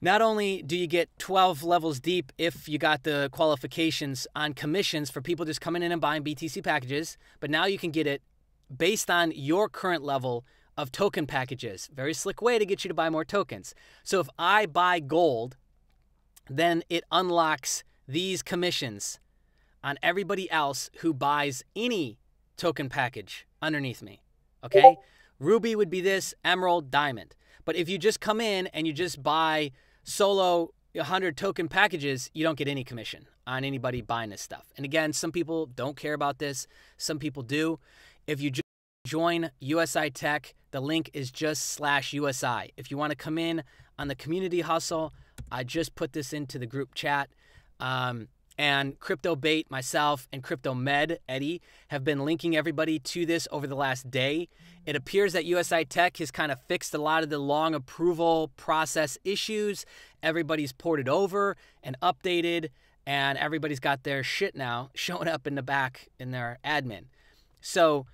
S1: not only do you get 12 levels deep if you got the qualifications on commissions for people just coming in and buying BTC packages, but now you can get it based on your current level of token packages. Very slick way to get you to buy more tokens. So if I buy gold, then it unlocks these commissions on everybody else who buys any token package underneath me, okay? Ruby would be this, emerald, diamond. But if you just come in and you just buy solo 100 token packages, you don't get any commission on anybody buying this stuff. And again, some people don't care about this. Some people do. If you join USI Tech, the link is just /USI. If you want to come in on the community hustle, I just put this into the group chat. And CryptoBait, myself, and CryptoMed, Eddie, have been linking everybody to this over the last day. It appears that USI Tech has kind of fixed a lot of the long approval process issues. Everybody's ported over and updated, and everybody's got their shit now showing up in the back in their admin. So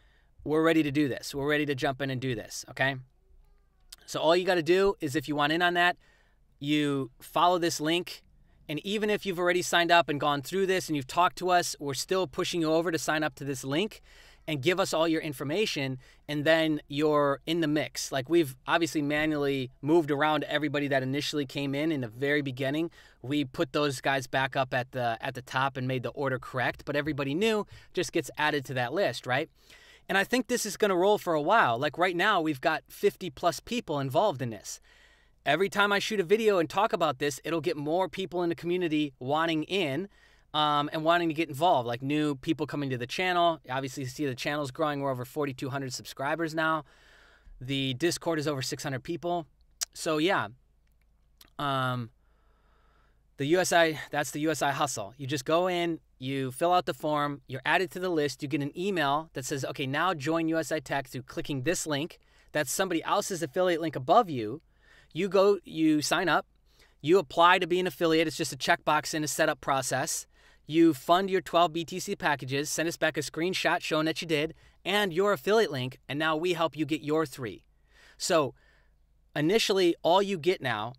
S1: we're ready to do this. We're ready to jump in and do this, okay? So all you got to do is, if you want in on that, you follow this link. And even if you've already signed up and gone through this and you've talked to us, we're still pushing you over to sign up to this link and give us all your information, and then you're in the mix. Like, we've obviously manually moved around everybody that initially came in the very beginning. We put those guys back up at the top and made the order correct, but everybody new just gets added to that list, right? And I think this is going to roll for a while. Like, right now, we've got 50 plus people involved in this. Every time I shoot a video and talk about this, it'll get more people in the community wanting in and wanting to get involved, like new people coming to the channel. Obviously, you see the channel's growing. We're over 4,200 subscribers now. The Discord is over 600 people. So, yeah, the USI, that's the USI hustle. You just go in, you fill out the form, you're added to the list, you get an email that says, okay, now join USI Tech through clicking this link. That's somebody else's affiliate link above you. You go, you sign up, you apply to be an affiliate. It's just a checkbox in a setup process. You fund your 12 BTC packages, send us back a screenshot showing that you did, and your affiliate link, and now we help you get your 3. So initially, all you get now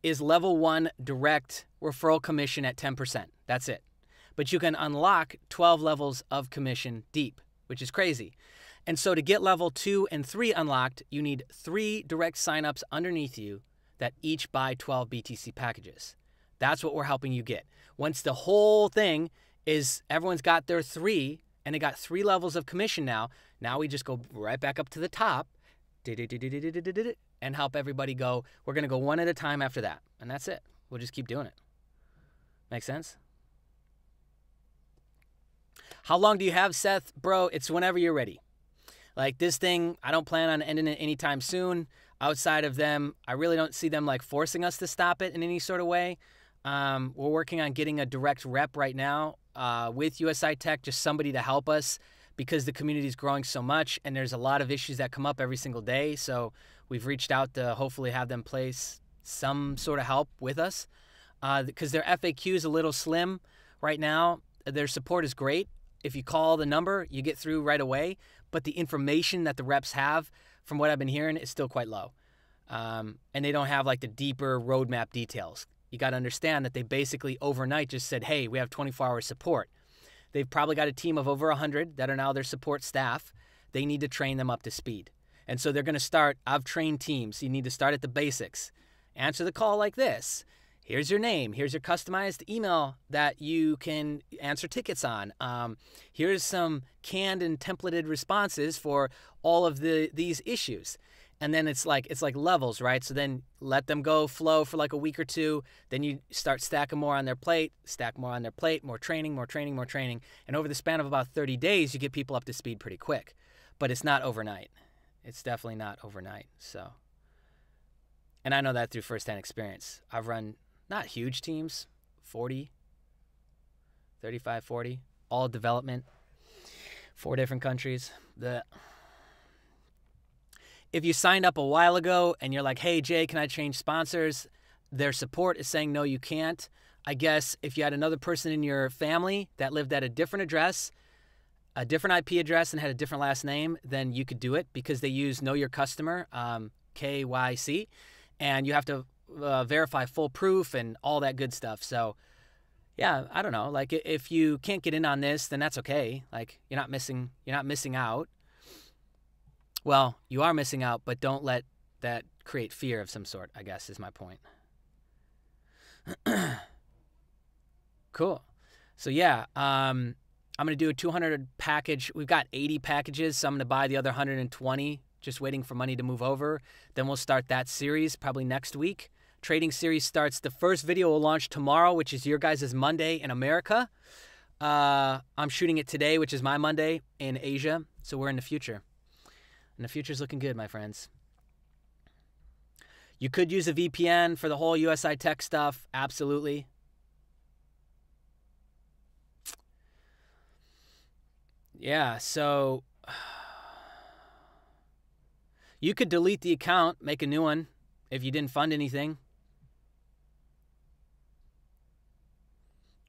S1: is level 1 direct referral commission at 10%. That's it. But you can unlock 12 levels of commission deep, which is crazy. And so to get level 2 and 3 unlocked, you need 3 direct signups underneath you that each buy 12 BTC packages. That's what we're helping you get. Once the whole thing is, everyone's got their 3, and they got 3 levels of commission now we just go right back up to the top and help everybody go. We're going to go one at a time after that, and that's it. We'll just keep doing it. Make sense? How long do you have, Seth? Bro, it's whenever you're ready. Like, this thing, I don't plan on ending it anytime soon. Outside of them, I really don't see them like forcing us to stop it in any sort of way. We're working on getting a direct rep right now with USI Tech, just somebody to help us, because the community is growing so much and there's a lot of issues that come up every single day. So we've reached out to hopefully have them place some sort of help with us, because their FAQ is a little slim right now. Their support is great. If you call the number, you get through right away. But the information that the reps have, from what I've been hearing, is still quite low. And they don't have like the deeper roadmap details. You got to understand that they basically overnight just said, hey, we have 24-hour support. They've probably got a team of over 100 that are now their support staff. They need to train them up to speed. And so they're going to start, I've trained teams. You need to start at the basics. Answer the call like this. Here's your name. Here's your customized email that you can answer tickets on. Here's some canned and templated responses for all of these issues. And then it's like levels, right? So then let them go flow for like a week or two. Then you start stacking more on their plate, stack more on their plate, more training, more training, more training. And over the span of about 30 days, you get people up to speed pretty quick. But it's not overnight. It's definitely not overnight. So, and I know that through firsthand experience. I've run not huge teams, 40, 35, 40, all development, 4 different countries. If you signed up a while ago and you're like, hey, Jay, can I change sponsors? Their support is saying, no, you can't. I guess if you had another person in your family that lived at a different address, a different IP address, and had a different last name, then you could do it, because they use Know Your Customer, KYC, and you have to verify full proof and all that good stuff. So yeah, I don't know. Like, if you can't get in on this, then that's okay. Like, you're not missing out. Well, you are missing out, but don't let that create fear of some sort, I guess, is my point. Cool. So yeah, I'm I'm going to do a 200 package. We've got 80 packages, so I'm going to buy the other 120, just waiting for money to move over. Then we'll start that series probably next week. Trading series starts. The first video will launch tomorrow, which is your guys' Monday in America. I'm shooting it today, which is my Monday in Asia. So we're in the future. And the future's looking good, my friends. You could use a VPN for the whole USI Tech stuff. Absolutely. Yeah, so you could delete the account, make a new one if you didn't fund anything.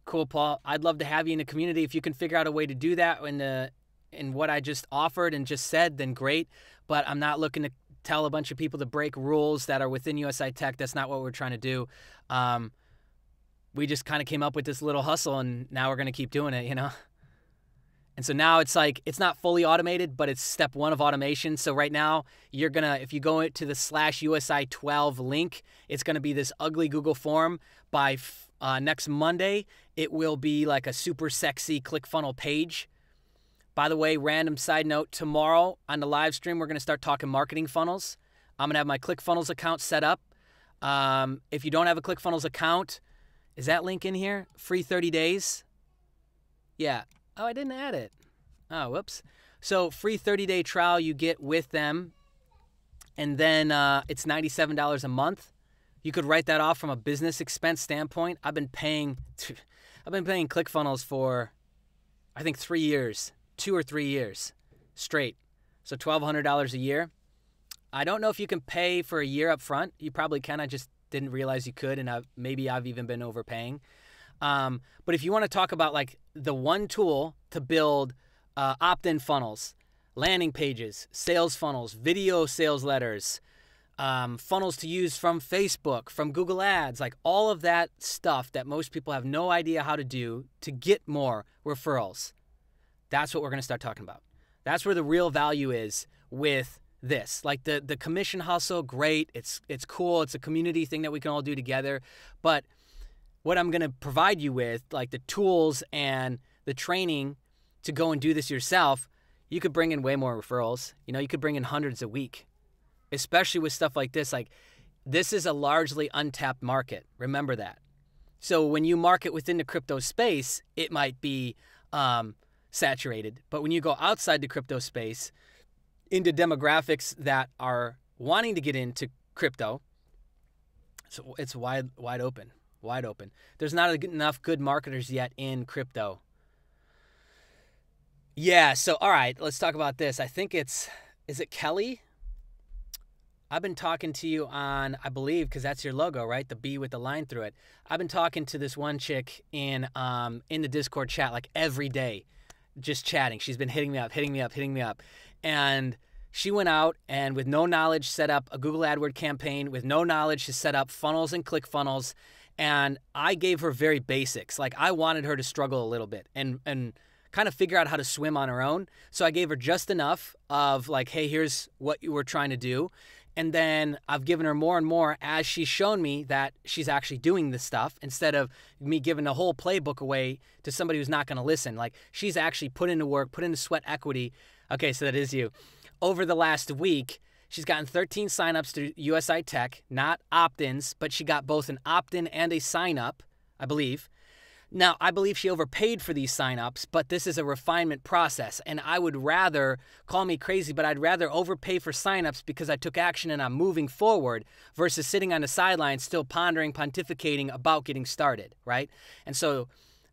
S1: Cool, Paul. I'd love to have you in the community. If you can figure out a way to do that in what I just offered and just said, then great. But I'm not looking to tell a bunch of people to break rules that are within USI Tech. That's not what we're trying to do. We just kind of came up with this little hustle, and now we're going to keep doing it, you know? And so now it's like, it's not fully automated, but it's step one of automation. So right now, you're going to, if you go to the /USI12 link, it's going to be this ugly Google form. By next Monday, it will be like a super sexy ClickFunnels page. By the way, random side note, tomorrow on the live stream, we're going to start talking marketing funnels. I'm going to have my ClickFunnels account set up. If you don't have a ClickFunnels account, is that link in here? Free 30 days? Yeah. Oh, I didn't add it. Oh, whoops. So free 30-day trial you get with them, and then it's $97 a month. You could write that off from a business expense standpoint. I've been paying ClickFunnels for, I think, 3 years, 2 or 3 years straight. So $1,200 a year. I don't know if you can pay for a year up front. You probably can. I just didn't realize you could, and maybe I've even been overpaying. But if you want to talk about like the one tool to build opt-in funnels, landing pages, sales funnels, video sales letters, funnels to use from Facebook, from Google Ads, like all of that stuff that most people have no idea how to do to get more referrals. That's what we're going to start talking about. That's where the real value is with this. Like the commission hustle, great. It's cool. It's a community thing that we can all do together. But what I'm going to provide you with, like the tools and the training to go and do this yourself, you could bring in way more referrals. You know, you could bring in hundreds a week, especially with stuff like this. Like, this is a largely untapped market. Remember that. So when you market within the crypto space, it might be saturated. But when you go outside the crypto space into demographics that are wanting to get into crypto, so it's wide open. Wide open. There's not enough good marketers yet in crypto. Yeah, so all right, let's talk about this. I think is it Kelly? I've been talking to you on, I believe, because that's your logo, right? The B with the line through it. I've been talking to this one chick in the Discord chat like every day, just chatting. She's been hitting me up. And she went out and with no knowledge set up a Google AdWords campaign. With no knowledge, she set up funnels and ClickFunnels. And I gave her very basics. Like, I wanted her to struggle a little bit and kind of figure out how to swim on her own. So I gave her just enough of like, hey, here's what you were trying to do. And then I've given her more and more as she's shown me that she's actually doing this stuff, instead of me giving the whole playbook away to somebody who's not going to listen. Like, she's actually put into work, put into sweat equity. Okay, so that is you. Over the last week, she's gotten 13 signups to USI Tech, not opt-ins, but she got both an opt-in and a sign-up, I believe. Now, I believe she overpaid for these signups, but this is a refinement process, and I would rather, call me crazy, but I'd rather overpay for signups because I took action and I'm moving forward versus sitting on the sidelines still pondering, pontificating about getting started, right? And so,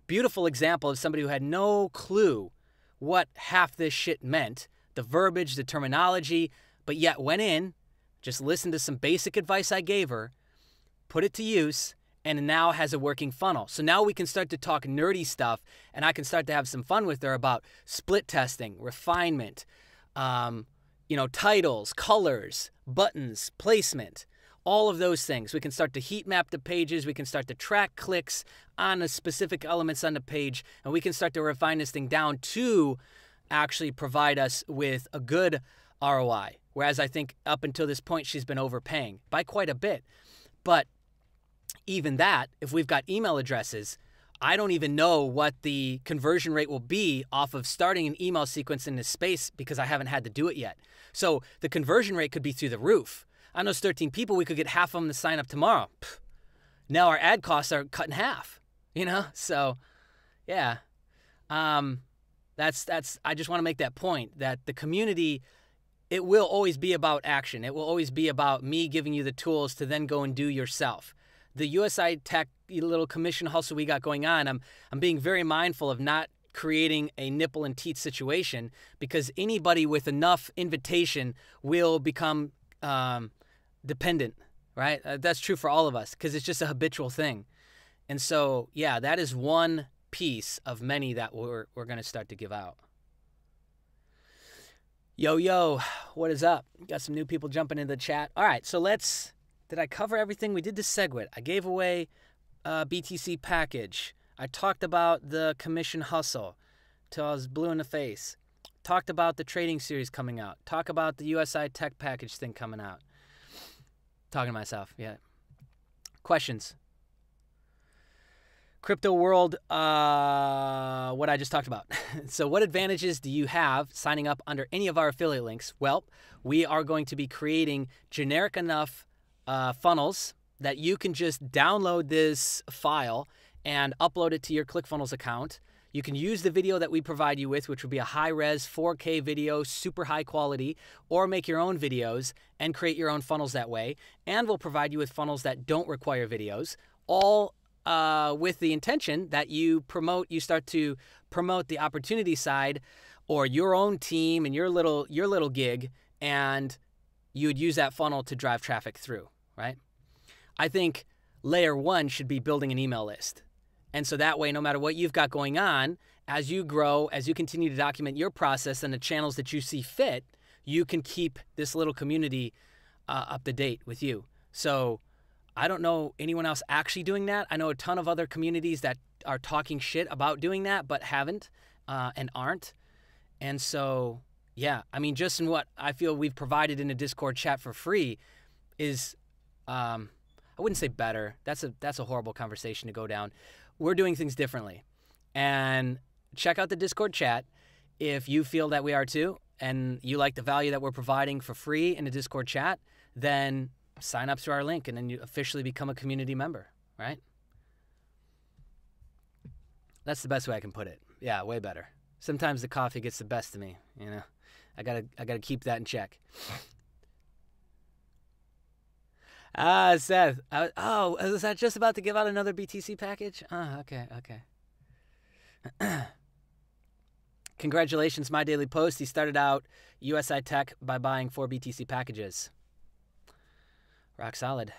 S1: beautiful example of somebody who had no clue what half this shit meant, the verbiage, the terminology, but yet went in, just listened to some basic advice I gave her, put it to use, and now has a working funnel. So now we can start to talk nerdy stuff, and I can start to have some fun with her about split testing, refinement, titles, colors, buttons, placement, all of those things. We can start to heat map the pages. We can start to track clicks on the specific elements on the page, and we can start to refine this thing down to actually provide us with a good ROI. Whereas I think up until this point, she's been overpaying by quite a bit. But even that, if we've got email addresses, I don't even know what the conversion rate will be off of starting an email sequence in this space because I haven't had to do it yet. So the conversion rate could be through the roof. On those 13 people, we could get half of them to sign up tomorrow. Now our ad costs are cut in half, you know? So yeah, that's, I just want to make that point that the community, it will always be about action. It will always be about me giving you the tools to then go and do yourself. The USI Tech little commission hustle we got going on, I'm being very mindful of not creating a nipple and teeth situation, because anybody with enough invitation will become dependent, right? That's true for all of us because it's just a habitual thing. And so, yeah, that is one piece of many that we're going to start to give out. Yo, what is up? Got some new people jumping into the chat. All right, so did I cover everything? We did the SegWit. I gave away BTC package. I talked about the commission hustle till I was blue in the face. Talked about the trading series coming out. Talk about the USI Tech package thing coming out. Talking to myself, yeah. Questions? Crypto world, what I just talked about. So what advantages do you have signing up under any of our affiliate links? Well, we are going to be creating generic enough funnels that you can just download this file and upload it to your ClickFunnels account. You can use the video that we provide you with, which would be a high-res 4K video, super high quality, or make your own videos and create your own funnels that way. And we'll provide you with funnels that don't require videos, all with the intention that you start to promote the opportunity side or your own team and your little gig, and you would use that funnel to drive traffic through, right? I think layer one should be building an email list. And so that way, no matter what you've got going on, as you grow, as you continue to document your process and the channels that you see fit, you can keep this little community up to date with you. So I don't know anyone else actually doing that. I know a ton of other communities that are talking shit about doing that, but haven't and aren't. And so, yeah, I mean, just in what I feel we've provided in a Discord chat for free is, I wouldn't say better. That's a horrible conversation to go down. We're doing things differently. And check out the Discord chat if you feel that we are too, and you like the value that we're providing for free in the Discord chat, then sign up to our link and then you officially become a community member, right? That's the best way I can put it. Yeah, way better. Sometimes the coffee gets the best of me, you know. I gotta keep that in check. Seth. Was that just about to give out another BTC package? Okay. Congratulations, My Daily Post. He started out USI Tech by buying 4 BTC packages. Rock solid.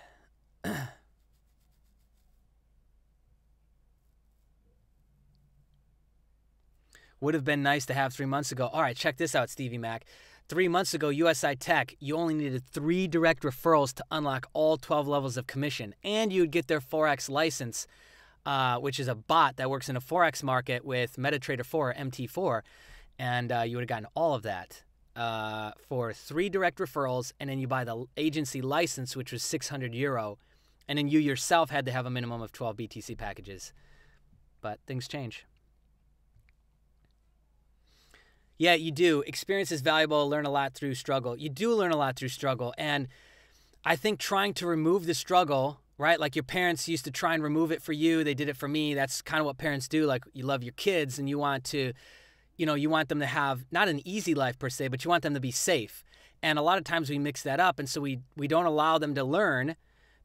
S1: Would have been nice to have 3 months ago. All right, check this out, Stevie Mac. 3 months ago, USI Tech, you only needed 3 direct referrals to unlock all 12 levels of commission. And you would get their Forex license, which is a bot that works in a Forex market with MetaTrader 4, MT4. And you would have gotten all of that for 3 direct referrals. And then you buy the agency license, which was €600. And then you yourself had to have a minimum of 12 BTC packages. But things change. Yeah, you do. Experience is valuable. Learn a lot through struggle. You do learn a lot through struggle. And I think trying to remove the struggle, right? Like your parents used to try and remove it for you. They did it for me. That's kind of what parents do. Like you love your kids and you want to, you want them to have not an easy life per se, but you want them to be safe. And a lot of times we mix that up. And so we don't allow them to learn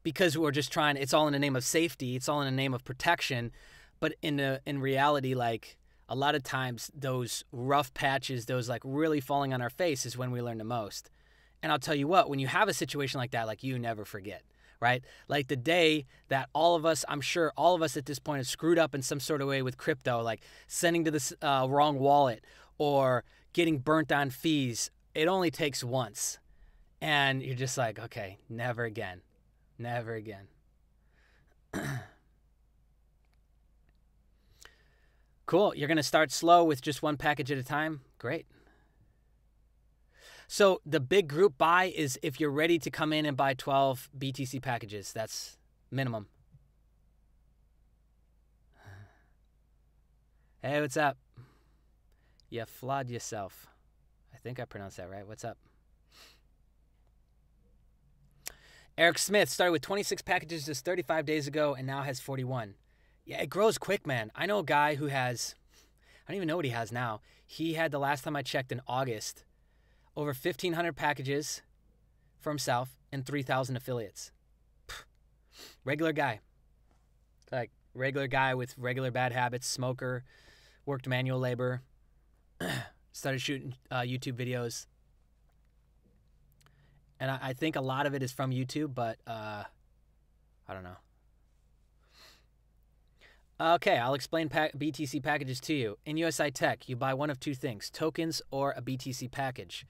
S1: because we're just trying, it's all in the name of safety. It's all in the name of protection. But in reality, like, a lot of times those rough patches, those like really falling on our face is when we learn the most. And I'll tell you what, when you have a situation like that, like you never forget, right? Like the day that all of us, I'm sure all of us at this point have screwed up in some sort of way with crypto, like sending to the wrong wallet or getting burnt on fees. It only takes once. And you're just like, okay, never again, never again. Cool. You're going to start slow with just 1 package at a time. Great. So the big group buy is if you're ready to come in and buy 12 BTC packages. That's minimum. Hey, what's up? You flawed yourself. I think I pronounced that right. What's up? Eric Smith started with 26 packages just 35 days ago and now has 41. Yeah, it grows quick, man. I know a guy who has, I don't even know what he has now. He had, the last time I checked in August, over 1,500 packages for himself and 3,000 affiliates. Regular guy. Like, regular guy with regular bad habits, smoker, worked manual labor, started shooting YouTube videos. And I think a lot of it is from YouTube, but I don't know. Okay, I'll explain BTC packages to you. In USI Tech, you buy one of two things, tokens or a BTC package.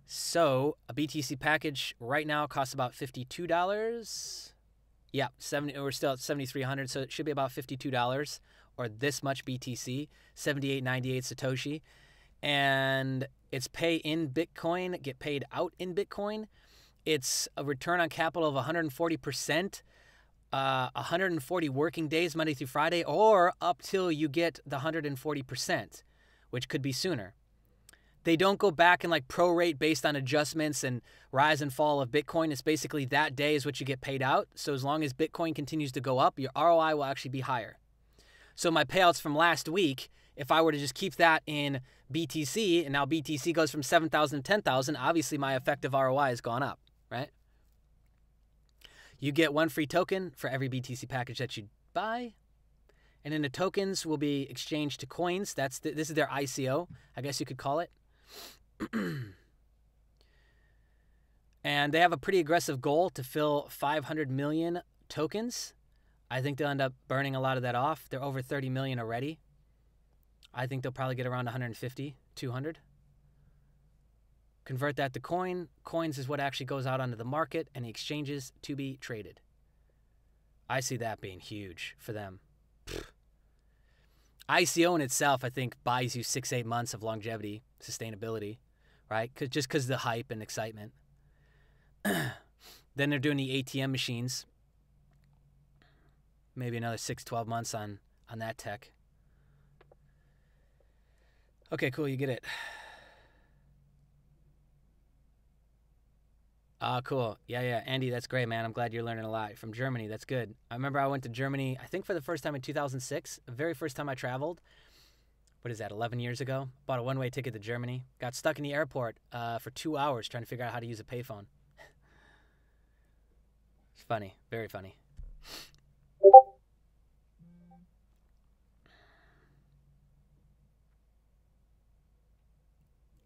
S1: So a BTC package right now costs about $52. Yeah, we're still at 7,300, so it should be about $52 or this much BTC, 78.98 Satoshi. And it's pay in Bitcoin, get paid out in Bitcoin. It's a return on capital of 140%, 140 working days, Monday through Friday, or up till you get the 140%, which could be sooner. They don't go back and like prorate based on adjustments and rise and fall of Bitcoin. It's basically that day is what you get paid out. So as long as Bitcoin continues to go up, your ROI will actually be higher. So my payouts from last week, if I were to just keep that in BTC, and now BTC goes from 7,000 to 10,000, obviously my effective ROI has gone up, right? You get one free token for every BTC package that you buy. And then the tokens will be exchanged to coins. This is their ICO, I guess you could call it. And they have a pretty aggressive goal to fill 500 million tokens. I think they'll end up burning a lot of that off. They're over 30 million already. I think they'll probably get around 150, 200. Convert that to coin. Coins is what actually goes out onto the market and the exchanges to be traded. I see that being huge for them. ICO in itself, I think, buys you 6-8 months of longevity, sustainability, right? Just because of the hype and excitement. Then they're doing the ATM machines. Maybe another 6-12 months on that tech. Okay, cool, you get it. Cool. Yeah. Andy, that's great, man. I'm glad you're learning a lot. From Germany, that's good. I remember I went to Germany, I think for the first time in 2006. The very first time I traveled. What is that, 11 years ago? Bought a one-way ticket to Germany. Got stuck in the airport for 2 hours trying to figure out how to use a payphone. It's funny. Very funny.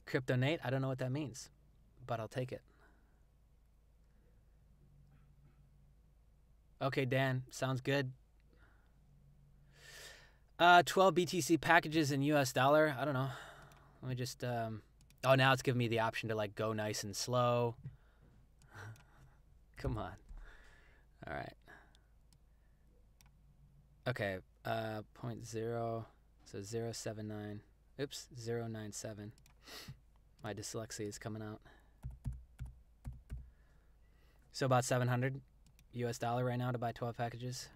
S1: Cryptonate, I don't know what that means, but I'll take it. Okay, Dan, sounds good. 12 BTC packages in US dollar. I don't know. Let me just, oh, now it's giving me the option to like go nice and slow. Come on. All right. Okay, 0.0, so 079. Oops, 097. My dyslexia is coming out. So about 700 US dollar right now to buy 12 packages.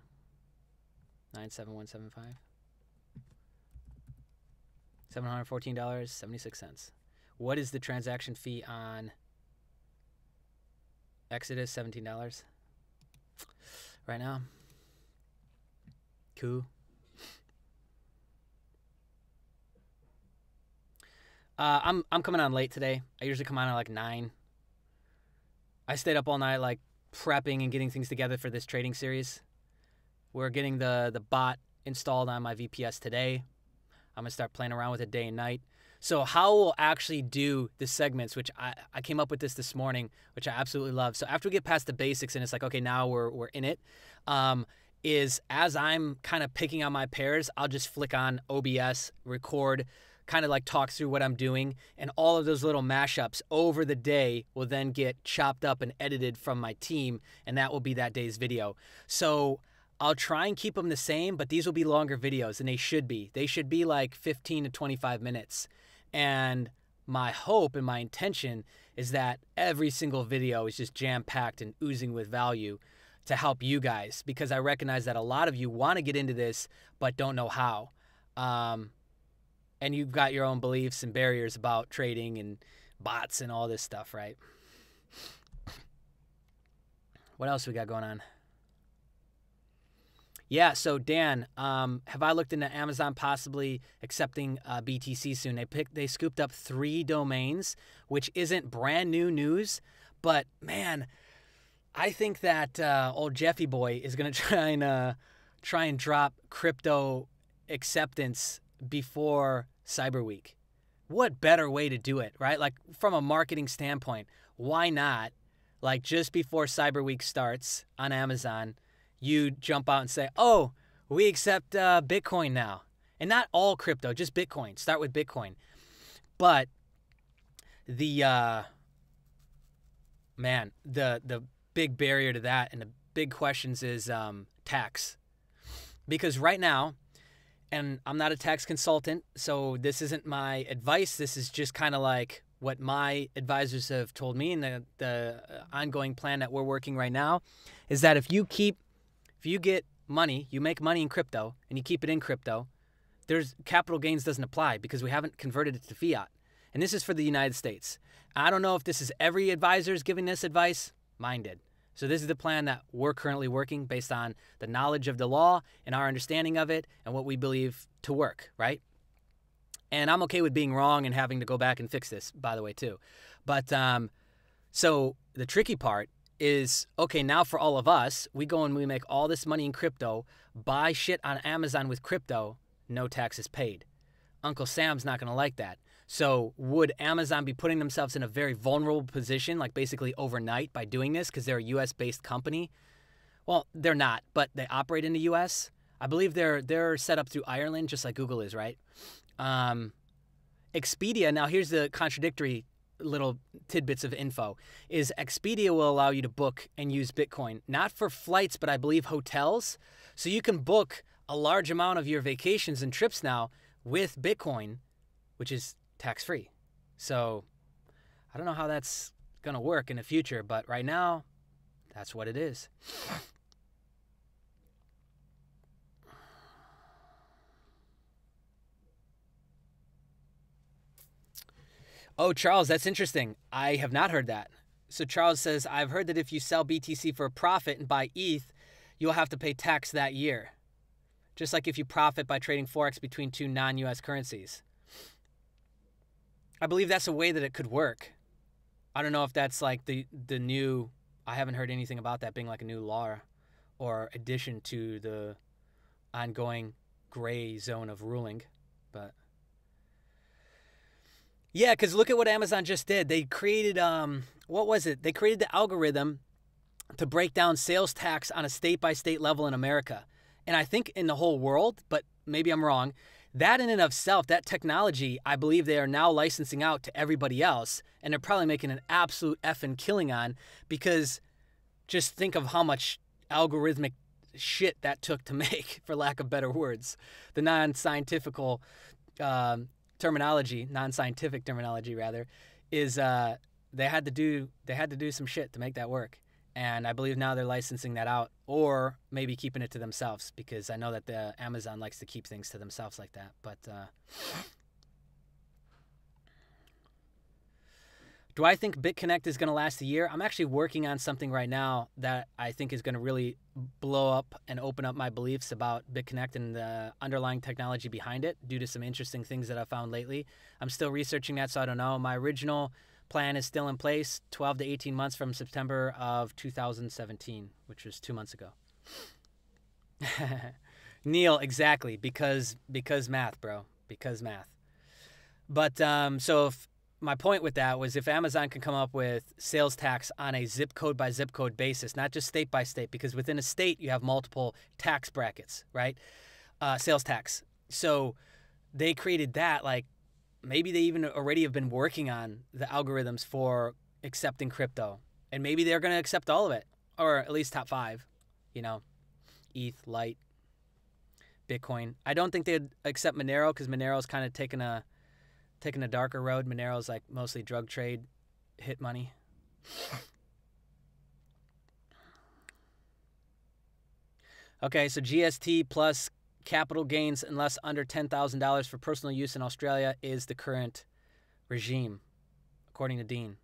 S1: 97175. $714.76. What is the transaction fee on Exodus? $17 right now. Cool. I'm coming on late today. I usually come on at like 9. I stayed up all night like prepping and getting things together for this trading series. We're getting the bot installed on my VPS today. I'm going to start playing around with it day and night. So how we'll actually do the segments, which I came up with this morning, which I absolutely love. So after we get past the basics and it's like, okay, now we're in it, is as I'm kind of picking on my pairs, I'll just flick on OBS, record, kind of like talk through what I'm doing, and all of those little mashups over the day will then get chopped up and edited from my team, and that will be that day's video. So I'll try and keep them the same, but these will be longer videos, and they should be. They should be like 15 to 25 minutes. And my hope and my intention is that every single video is just jam-packed and oozing with value to help you guys, because I recognize that a lot of you want to get into this but don't know how. And you've got your own beliefs and barriers about trading and bots and all this stuff, right? What else we got going on? Yeah, so Dan, have I looked into Amazon possibly accepting BTC soon? They scooped up 3 domains, which isn't brand new news, but man, I think that old Jeffy boy is gonna try and drop crypto acceptance before Cyber Week. What better way to do it, right? Like from a marketing standpoint, why not? Like just before Cyber Week starts on Amazon, you jump out and say, "Oh, we accept Bitcoin now," and not all crypto, just Bitcoin. Start with Bitcoin, but the the big barrier to that and the big questions is tax, because right now. And I'm not a tax consultant, so this isn't my advice. This is just kind of like what my advisors have told me, and the ongoing plan that we're working right now is that if you get money, you make money in crypto, and you keep it in crypto, there's capital gains doesn't apply because we haven't converted it to fiat. And this is for the United States. I don't know if this is every advisor is giving this advice. Mine did. So this is the plan that we're currently working based on the knowledge of the law and our understanding of it and what we believe to work, right? And I'm okay with being wrong and having to go back and fix this, by the way, too. But so the tricky part is, okay, now for all of us, we go and we make all this money in crypto, buy shit on Amazon with crypto, no taxes paid. Uncle Sam's not going to like that. So would Amazon be putting themselves in a very vulnerable position, like basically overnight by doing this because they're a U.S.-based company? Well, they're not, but they operate in the U.S. I believe they're set up through Ireland, just like Google is, right? Expedia, now here's the contradictory little tidbits of info, is Expedia will allow you to book and use Bitcoin, not for flights, but I believe hotels. So you can book a large amount of your vacations and trips now with Bitcoin, which is tax-free. So I don't know how that's going to work in the future, but right now, that's what it is. Oh, Charles, that's interesting. I have not heard that. So Charles says, I've heard that if you sell BTC for a profit and buy ETH, you'll have to pay tax that year. Just like if you profit by trading Forex between 2 non-US currencies. I believe that's a way that it could work. I don't know if that's like the new, I haven't heard anything about that being like a new law or addition to the ongoing gray zone of ruling. But yeah, because look at what Amazon just did. They created, what was it? They created the algorithm to break down sales tax on a state-by-state level in America. And I think in the whole world, but maybe I'm wrong, that in and of itself, that technology, I believe they are now licensing out to everybody else, and they're probably making an absolute effing killing on, because just think of how much algorithmic shit that took to make, for lack of better words. The non-scientific terminology rather, is they had to do some shit to make that work. And I believe now they're licensing that out, or maybe keeping it to themselves, because I know that the Amazon likes to keep things to themselves like that. But do I think BitConnect is going to last a year? I'm actually working on something right now that I think is going to really blow up and open up my beliefs about BitConnect and the underlying technology behind it, due to some interesting things that I found lately. I'm still researching that, so I don't know. My original plan is still in place, 12 to 18 months from September of 2017, which was 2 months ago. Neil, exactly, because math, bro, because math. But so if my point with that was, if Amazon can come up with sales tax on a zip code by zip code basis, not just state by state, because within a state you have multiple tax brackets, right? Sales tax. So they created that, like, maybe they even already have been working on the algorithms for accepting crypto. And maybe they're going to accept all of it, or at least top 5, ETH, Lite, Bitcoin. I don't think they'd accept Monero, because Monero's kind of taking a darker road. Monero's like mostly drug trade, hit money. Okay, so GST plus capital gains unless under $10,000 for personal use in Australia is the current regime, according to Dean.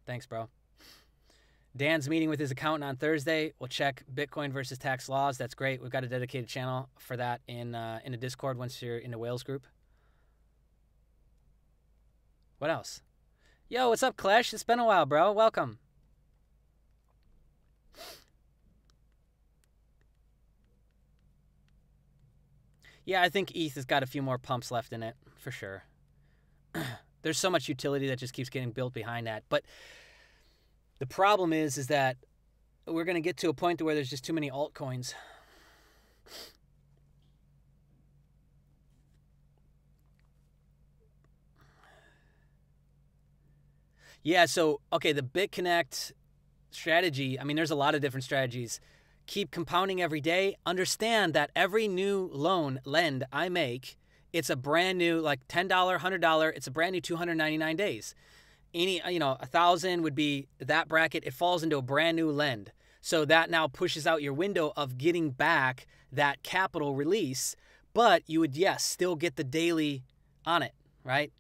S1: Thanks, bro. Dan's meeting with his accountant on Thursday. We'll check Bitcoin versus tax laws. That's great. We've got a dedicated channel for that in the Discord once you're in the Wales group. What else? Yo, what's up, Clash? It's been a while, bro. Welcome. Yeah, I think ETH has got a few more pumps left in it, for sure. There's so much utility that just keeps getting built behind that. But the problem is that we're going to get to a point where there's just too many altcoins. Yeah, so, okay, the BitConnect strategy, I mean, there's a lot of different strategies. Keep compounding every day. Understand that every new lend I make, it's a brand new, like $10, $100, it's a brand new 299 days. Any, 1,000 would be that bracket. It falls into a brand new lend. So that now pushes out your window of getting back that capital release, but you would, yes, still get the daily on it, right?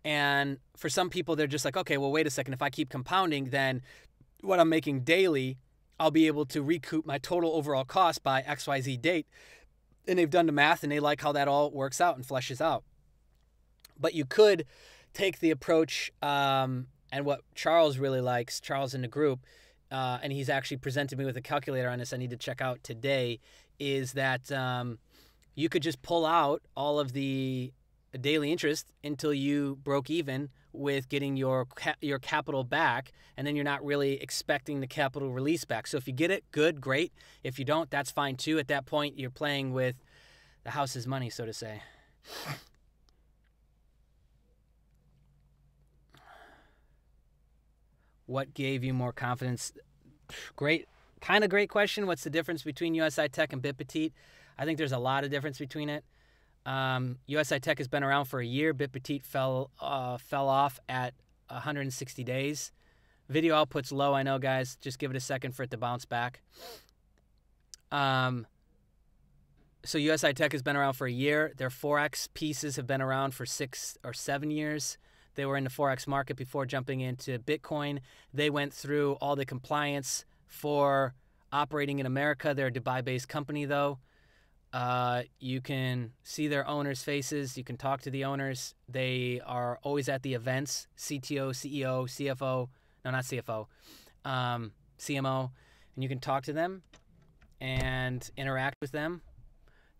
S1: And for some people, they're just like, okay, well, wait a second. If I keep compounding, then what I'm making daily, I'll be able to recoup my total overall cost by XYZ date. And they've done the math, and they like how that all works out and fleshes out. But you could take the approach, and what Charles really likes, Charles in the group, and he's actually presented me with a calculator on this I need to check out today, is that you could just pull out all of the daily interest until you broke even with getting your capital back, and then you're not really expecting the capital release back. So if you get it, good, great. If you don't, that's fine too. At that point, you're playing with the house's money, so to say. What gave you more confidence? Great question. What's the difference between USI Tech and BitPetite? I think there's a lot of difference between it. USI Tech has been around for a year. BitPetite fell off at 160 days. Video output's low, I know, guys. Just give it a second for it to bounce back. So USI Tech has been around for a year. Their Forex pieces have been around for 6 or 7 years. They were in the Forex market before jumping into Bitcoin. They went through all the compliance for operating in America. They're a Dubai-based company, though. You can see their owners' faces. You can talk to the owners. They are always at the events. CTO, CEO, CFO. No, not CFO. CMO. And you can talk to them and interact with them.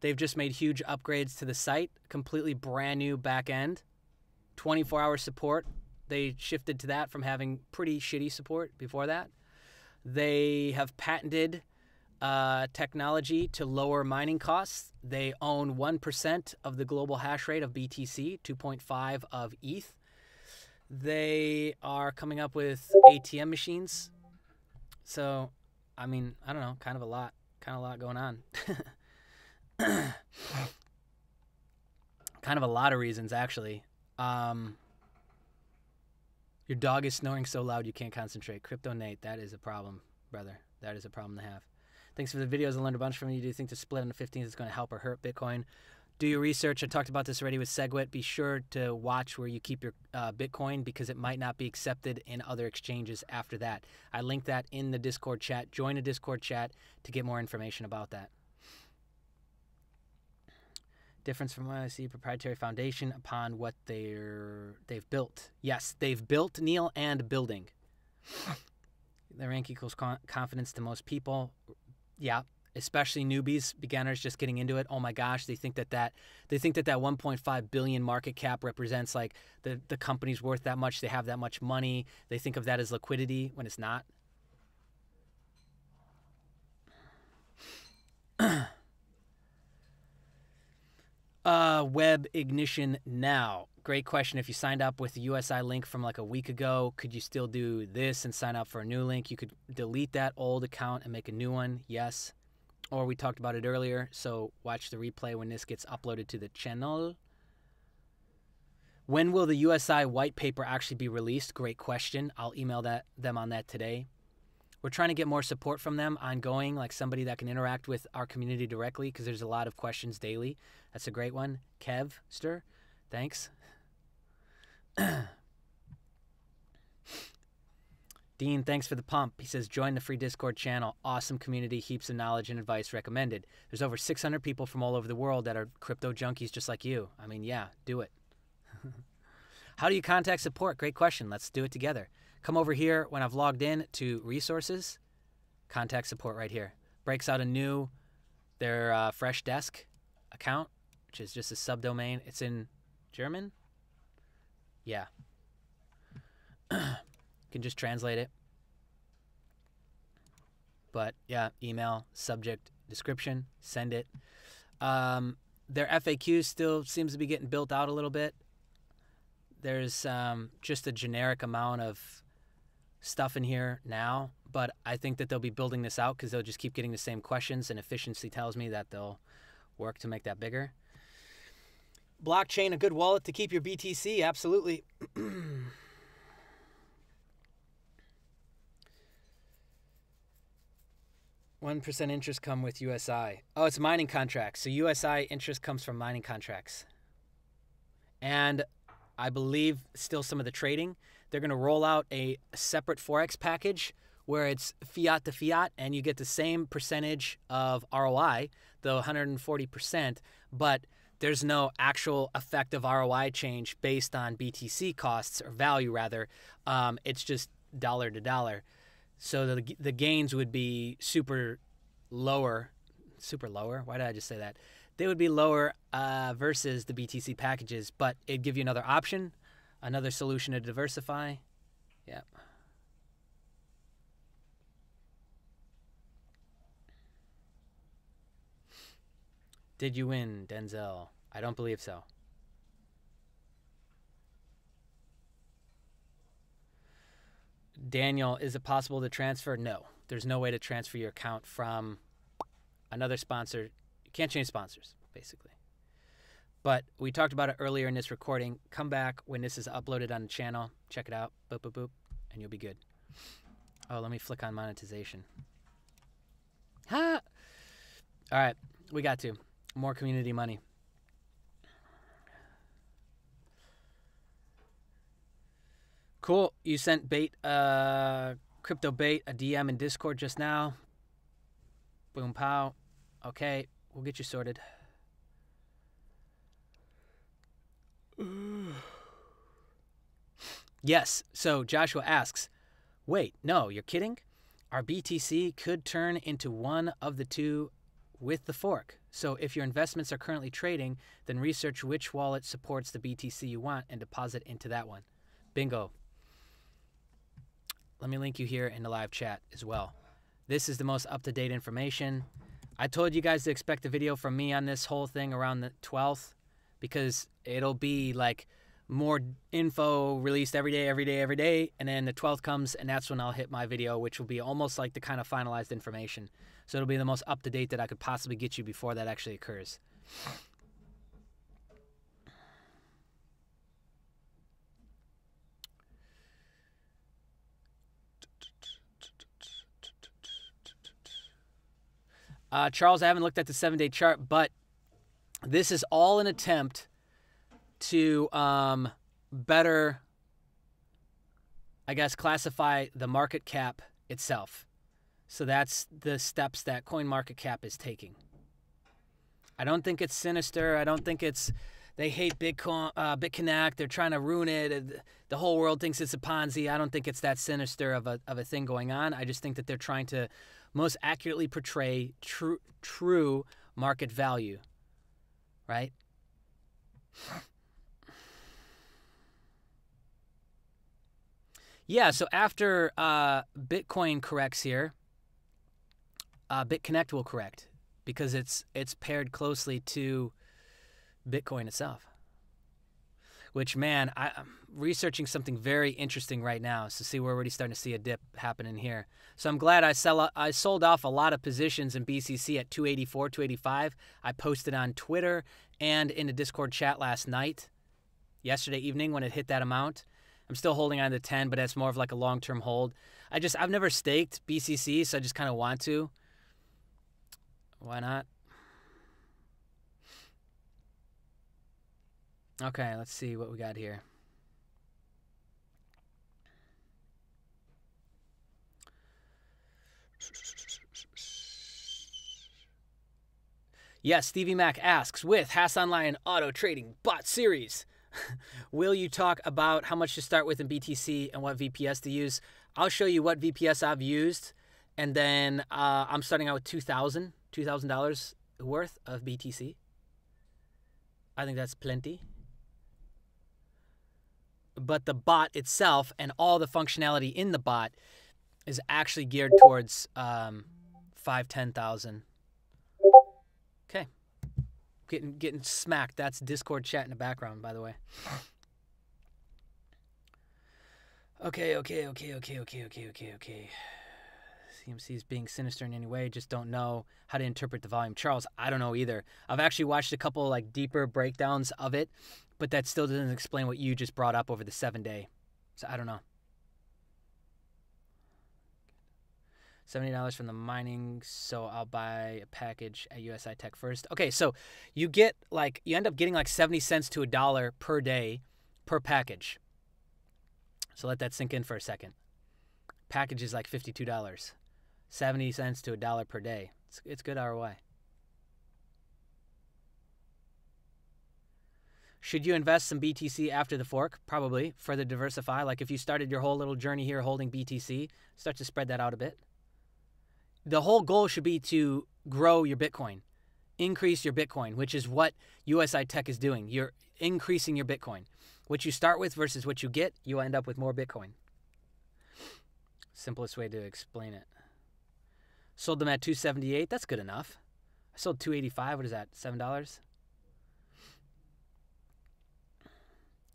S1: They've just made huge upgrades to the site. Completely brand new back end. 24-hour support. They shifted to that from having pretty shitty support before that. They have patented technology to lower mining costs. They own 1% of the global hash rate of BTC, 2.5 of ETH. They are coming up with ATM machines. So, I mean, I don't know, kind of a lot going on. Kind of a lot of reasons, actually. Your dog is snoring so loud you can't concentrate. Crypto Nate, that is a problem, brother. That is a problem to have. Thanks for the videos. I learned a bunch from you. Do you think the split on the 15th is going to help or hurt Bitcoin? Do your research. I talked about this already with SegWit. Be sure to watch where you keep your Bitcoin, because it might not be accepted in other exchanges after that. I linked that in the Discord chat. Join the Discord chat to get more information about that. Difference from what I see, proprietary foundation upon what they've built. Yes, they've built, Neil, and building. The rank equals confidence to most people. Yeah, especially newbies, beginners just getting into it. Oh my gosh, they think that 1.5 billion market cap represents like the company's worth that much. They have that much money. They think of that as liquidity when it's not. Web ignition now. Great question. If you signed up with the USI link from like a week ago, could you still do this and sign up for a new link? You could delete that old account and make a new one. Yes. Or we talked about it earlier, so watch the replay when this gets uploaded to the channel. When will the USI white paper actually be released? Great question. I'll email them on that today. We're trying to get more support from them ongoing, like somebody that can interact with our community directly, because there's a lot of questions daily. That's a great one. Kevster, thanks. Dean, thanks for the pump. He says, join the free Discord channel. Awesome community, heaps of knowledge and advice recommended. There's over 600 people from all over the world that are crypto junkies just like you. I mean, yeah, do it. How do you contact support? Great question. Let's do it together. Come over here when I've logged in to resources. Contact support right here. Breaks out their fresh desk account, which is just a subdomain. It's in German. Yeah. Can just translate it. But yeah, email, subject, description, send it. Their FAQ still seems to be getting built out a little bit. There's just a generic amount of stuff in here now, but I think that they'll be building this out because they'll just keep getting the same questions, and efficiency tells me that they'll work to make that bigger. Blockchain, a good wallet to keep your BTC, absolutely. 1% interest come with USI. Oh, it's mining contracts. So USI interest comes from mining contracts. And I believe still some of the trading. They're going to roll out a separate Forex package where it's fiat to fiat and you get the same percentage of ROI, the 140%, but there's no actual effective ROI change based on BTC costs or value rather. It's just dollar to dollar. So the gains would be super lower. Why did I just say that? They would be lower versus the BTC packages, but it'd give you another option, another solution to diversify. Yeah. Did you win, Denzel? I don't believe so. Daniel, is it possible to transfer? No. There's no way to transfer your account from another sponsor. You can't change sponsors, basically. But we talked about it earlier in this recording. Come back when this is uploaded on the channel. Check it out. Boop, boop, boop. And you'll be good. Oh, let me flick on monetization. Ha! All right. We got to. More community money. Cool. You sent Crypto Bait, a DM in Discord just now. Boom, pow. Okay. We'll get you sorted. Yes. So Joshua asks, wait, no, you're kidding? Our BTC could turn into one of the two with the fork. So if your investments are currently trading, then research which wallet supports the BTC you want and deposit into that one. Bingo. Let me link you here in the live chat as well. This is the most up-to-date information. I told you guys to expect a video from me on this whole thing around the 12th because it'll be like more info released every day. And then the 12th comes and that's when I'll hit my video, which will be almost like the kind of finalized information. So it'll be the most up-to-date that I could possibly get you before that actually occurs. Charles, I haven't looked at the 7-day chart, but this is all an attempt to better, I guess, classify the market cap itself. So that's the steps that CoinMarketCap is taking. I don't think it's sinister. I don't think it's they hate Bitcoin, BitConnect. They're trying to ruin it. The whole world thinks it's a Ponzi. I don't think it's that sinister of a thing going on. I just think that they're trying to most accurately portray true market value, right? Yeah, so after Bitcoin corrects here, BitConnect will correct because it's paired closely to Bitcoin itself. Which, man, I'm researching something very interesting right now. So see, we're already starting to see a dip happening here. So I'm glad I sold off a lot of positions in BCC at 284, 285. I posted on Twitter and in the Discord chat last night, yesterday evening when it hit that amount. I'm still holding on to 10, but it's more of like a long-term hold. I've never staked BCC, so I just kind of want to. Why not? Okay, let's see what we got here. Yes, Stevie Mac asks, with Haas Online Auto Trading Bot Series, will you talk about how much to start with in BTC and what VPS to use? I'll show you what VPS I've used, and then I'm starting out with $2,000 worth of BTC. I think that's plenty. But the bot itself and all the functionality in the bot is actually geared towards 10,000. Okay. Getting smacked. That's Discord chat in the background, by the way. Okay. CMC is being sinister in any way. Just don't know how to interpret the volume. Charles, I don't know either. I've actually watched a couple like deeper breakdowns of it, but that still doesn't explain what you just brought up over the 7-day. So I don't know. $70 from the mining, so I'll buy a package at USI Tech first. Okay, so you end up getting like 70 cents to $1 per day per package. So let that sink in for a second. Package is like $52. 70 cents to $1 per day. It's good ROI. Should you invest some BTC after the fork? Probably. Further diversify. Like if you started your whole little journey here holding BTC, start to spread that out a bit. The whole goal should be to grow your Bitcoin, increase your Bitcoin, which is what USI Tech is doing. You're increasing your Bitcoin. What you start with versus what you get, you end up with more Bitcoin. Simplest way to explain it. Sold them at $278. That's good enough. I sold $285. What is that? $7?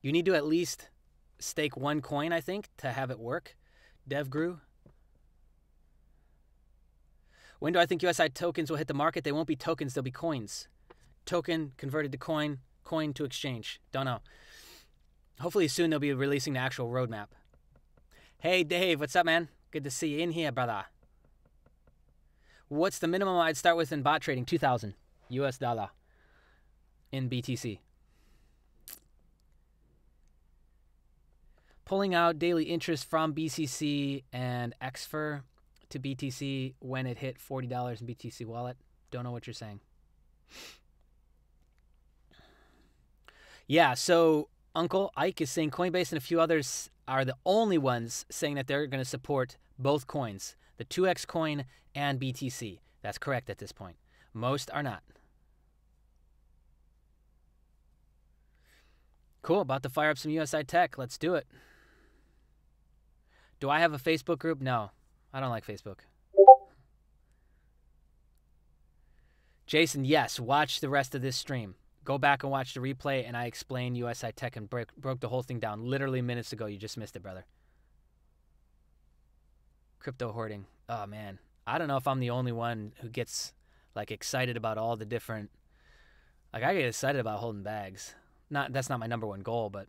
S1: You need to at least stake one coin, I think, to have it work. DevGrew. When do I think USI tokens will hit the market? They won't be tokens, they'll be coins. Token converted to coin, coin to exchange. Don't know. Hopefully soon they'll be releasing the actual roadmap. Hey Dave, what's up, man? Good to see you in here, brother. What's the minimum I'd start with in bot trading? 2,000 US dollar in BTC. Pulling out daily interest from BCC and XFR to BTC when it hit $40 in BTC wallet. Don't know what you're saying. Yeah, so Uncle Ike is saying Coinbase and a few others are the only ones saying that they're going to support both coins, the 2X coin and BTC. That's correct at this point. Most are not. Cool, about to fire up some USI Tech. Let's do it. Do I have a Facebook group? No, I don't like Facebook. Jason, yes, watch the rest of this stream. Go back and watch the replay, and I explained USI Tech and broke the whole thing down literally minutes ago. You just missed it, brother. Crypto hoarding. Oh, man. I don't know if I'm the only one who gets, like, excited about all the different... Like, I get excited about holding bags. That's not my number one goal, but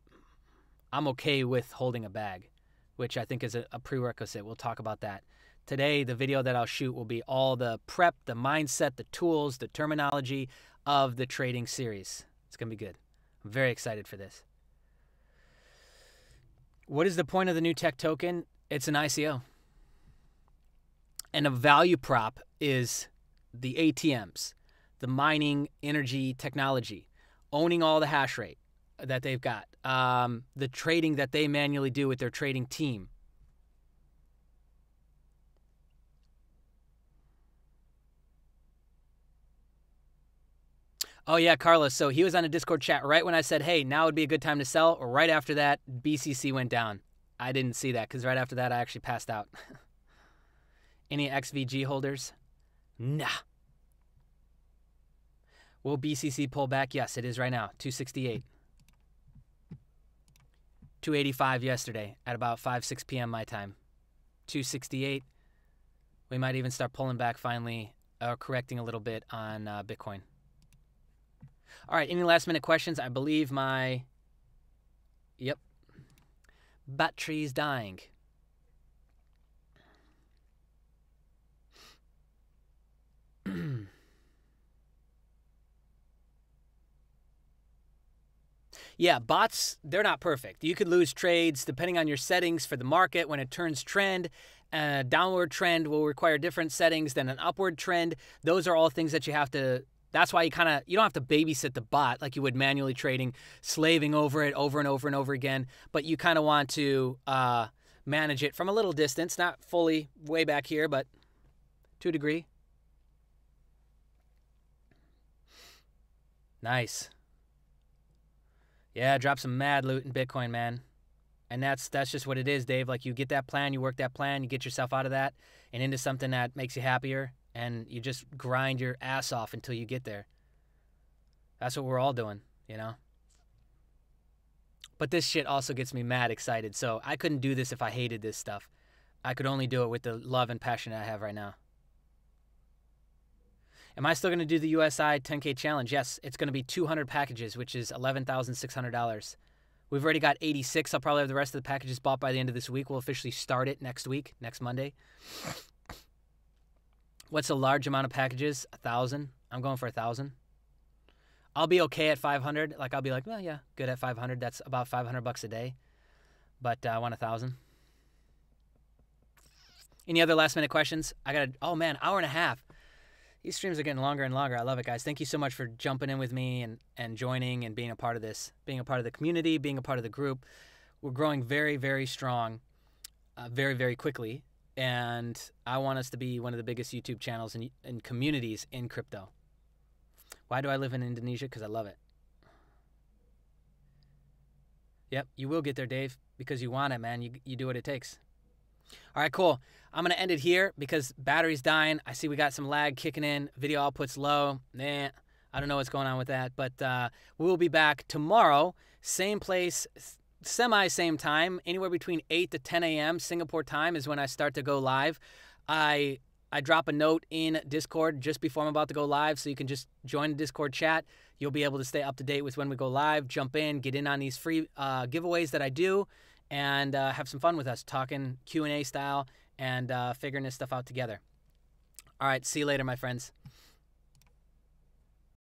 S1: I'm okay with holding a bag, which I think is a prerequisite. We'll talk about that. Today, the video that I'll shoot will be all the prep, the mindset, the tools, the terminology of the trading series. It's going to be good. I'm very excited for this. What is the point of the new tech token? It's an ICO. And a value prop is the ATMs, the mining energy technology, owning all the hash rate that they've got, the trading that they manually do with their trading team. Oh, yeah, Carlos. So he was on a Discord chat right when I said, hey, now would be a good time to sell. Or right after that, BCC went down. I didn't see that because right after that, I actually passed out. Any XVG holders? Nah. Will BCC pull back? Yes, it is right now. 268. 285 yesterday at about 6 p.m. my time. 268. We might even start pulling back finally, or correcting a little bit on Bitcoin. All right, any last minute questions? I believe my Batteries dying. Yeah, bots, they're not perfect. You could lose trades depending on your settings for the market when it turns trend. A downward trend will require different settings than an upward trend. Those are all things that you have to, that's why you don't have to babysit the bot like you would manually trading, slaving over it over and over and over again. But you kind of want to manage it from a little distance, not fully way back here, but to a degree. Nice. Yeah, drop some mad loot in Bitcoin, man. And that's just what it is, Dave. Like, you get that plan, you work that plan, you get yourself out of that and into something that makes you happier, and you just grind your ass off until you get there. That's what we're all doing, you know? But this shit also gets me mad excited. So I couldn't do this if I hated this stuff. I could only do it with the love and passion I have right now. Am I still going to do the USI 10K challenge? Yes, it's going to be 200 packages, which is $11,600. We've already got 86. I'll probably have the rest of the packages bought by the end of this week. We'll officially start it next week, next Monday. What's a large amount of packages? 1,000. I'm going for 1,000. I'll be okay at 500. Like, I'll be like, well, yeah, good at 500. That's about $500 a day. But I want 1,000. Any other last minute questions? Oh man, hour and a half. These streams are getting longer and longer. I love it, guys. Thank you so much for jumping in with me and joining and being a part of this, being a part of the community, being a part of the group. We're growing very, very strong, very, very quickly. And I want us to be one of the biggest YouTube channels and communities in crypto. Why do I live in Indonesia? Because I love it. Yep, you will get there, Dave, because you want it, man. You do what it takes. All right, cool. I'm going to end it here because battery's dying. I see we got some lag kicking in. Video output's low. I don't know what's going on with that. But we'll be back tomorrow. Same place, same time. Anywhere between 8 to 10 a.m. Singapore time is when I start to go live. I drop a note in Discord just before I'm about to go live, so you can just join the Discord chat. You'll be able to stay up to date with when we go live, jump in, get in on these free giveaways that I do, and have some fun with us, talking Q&A style and figuring this stuff out together. All right, see you later, my friends.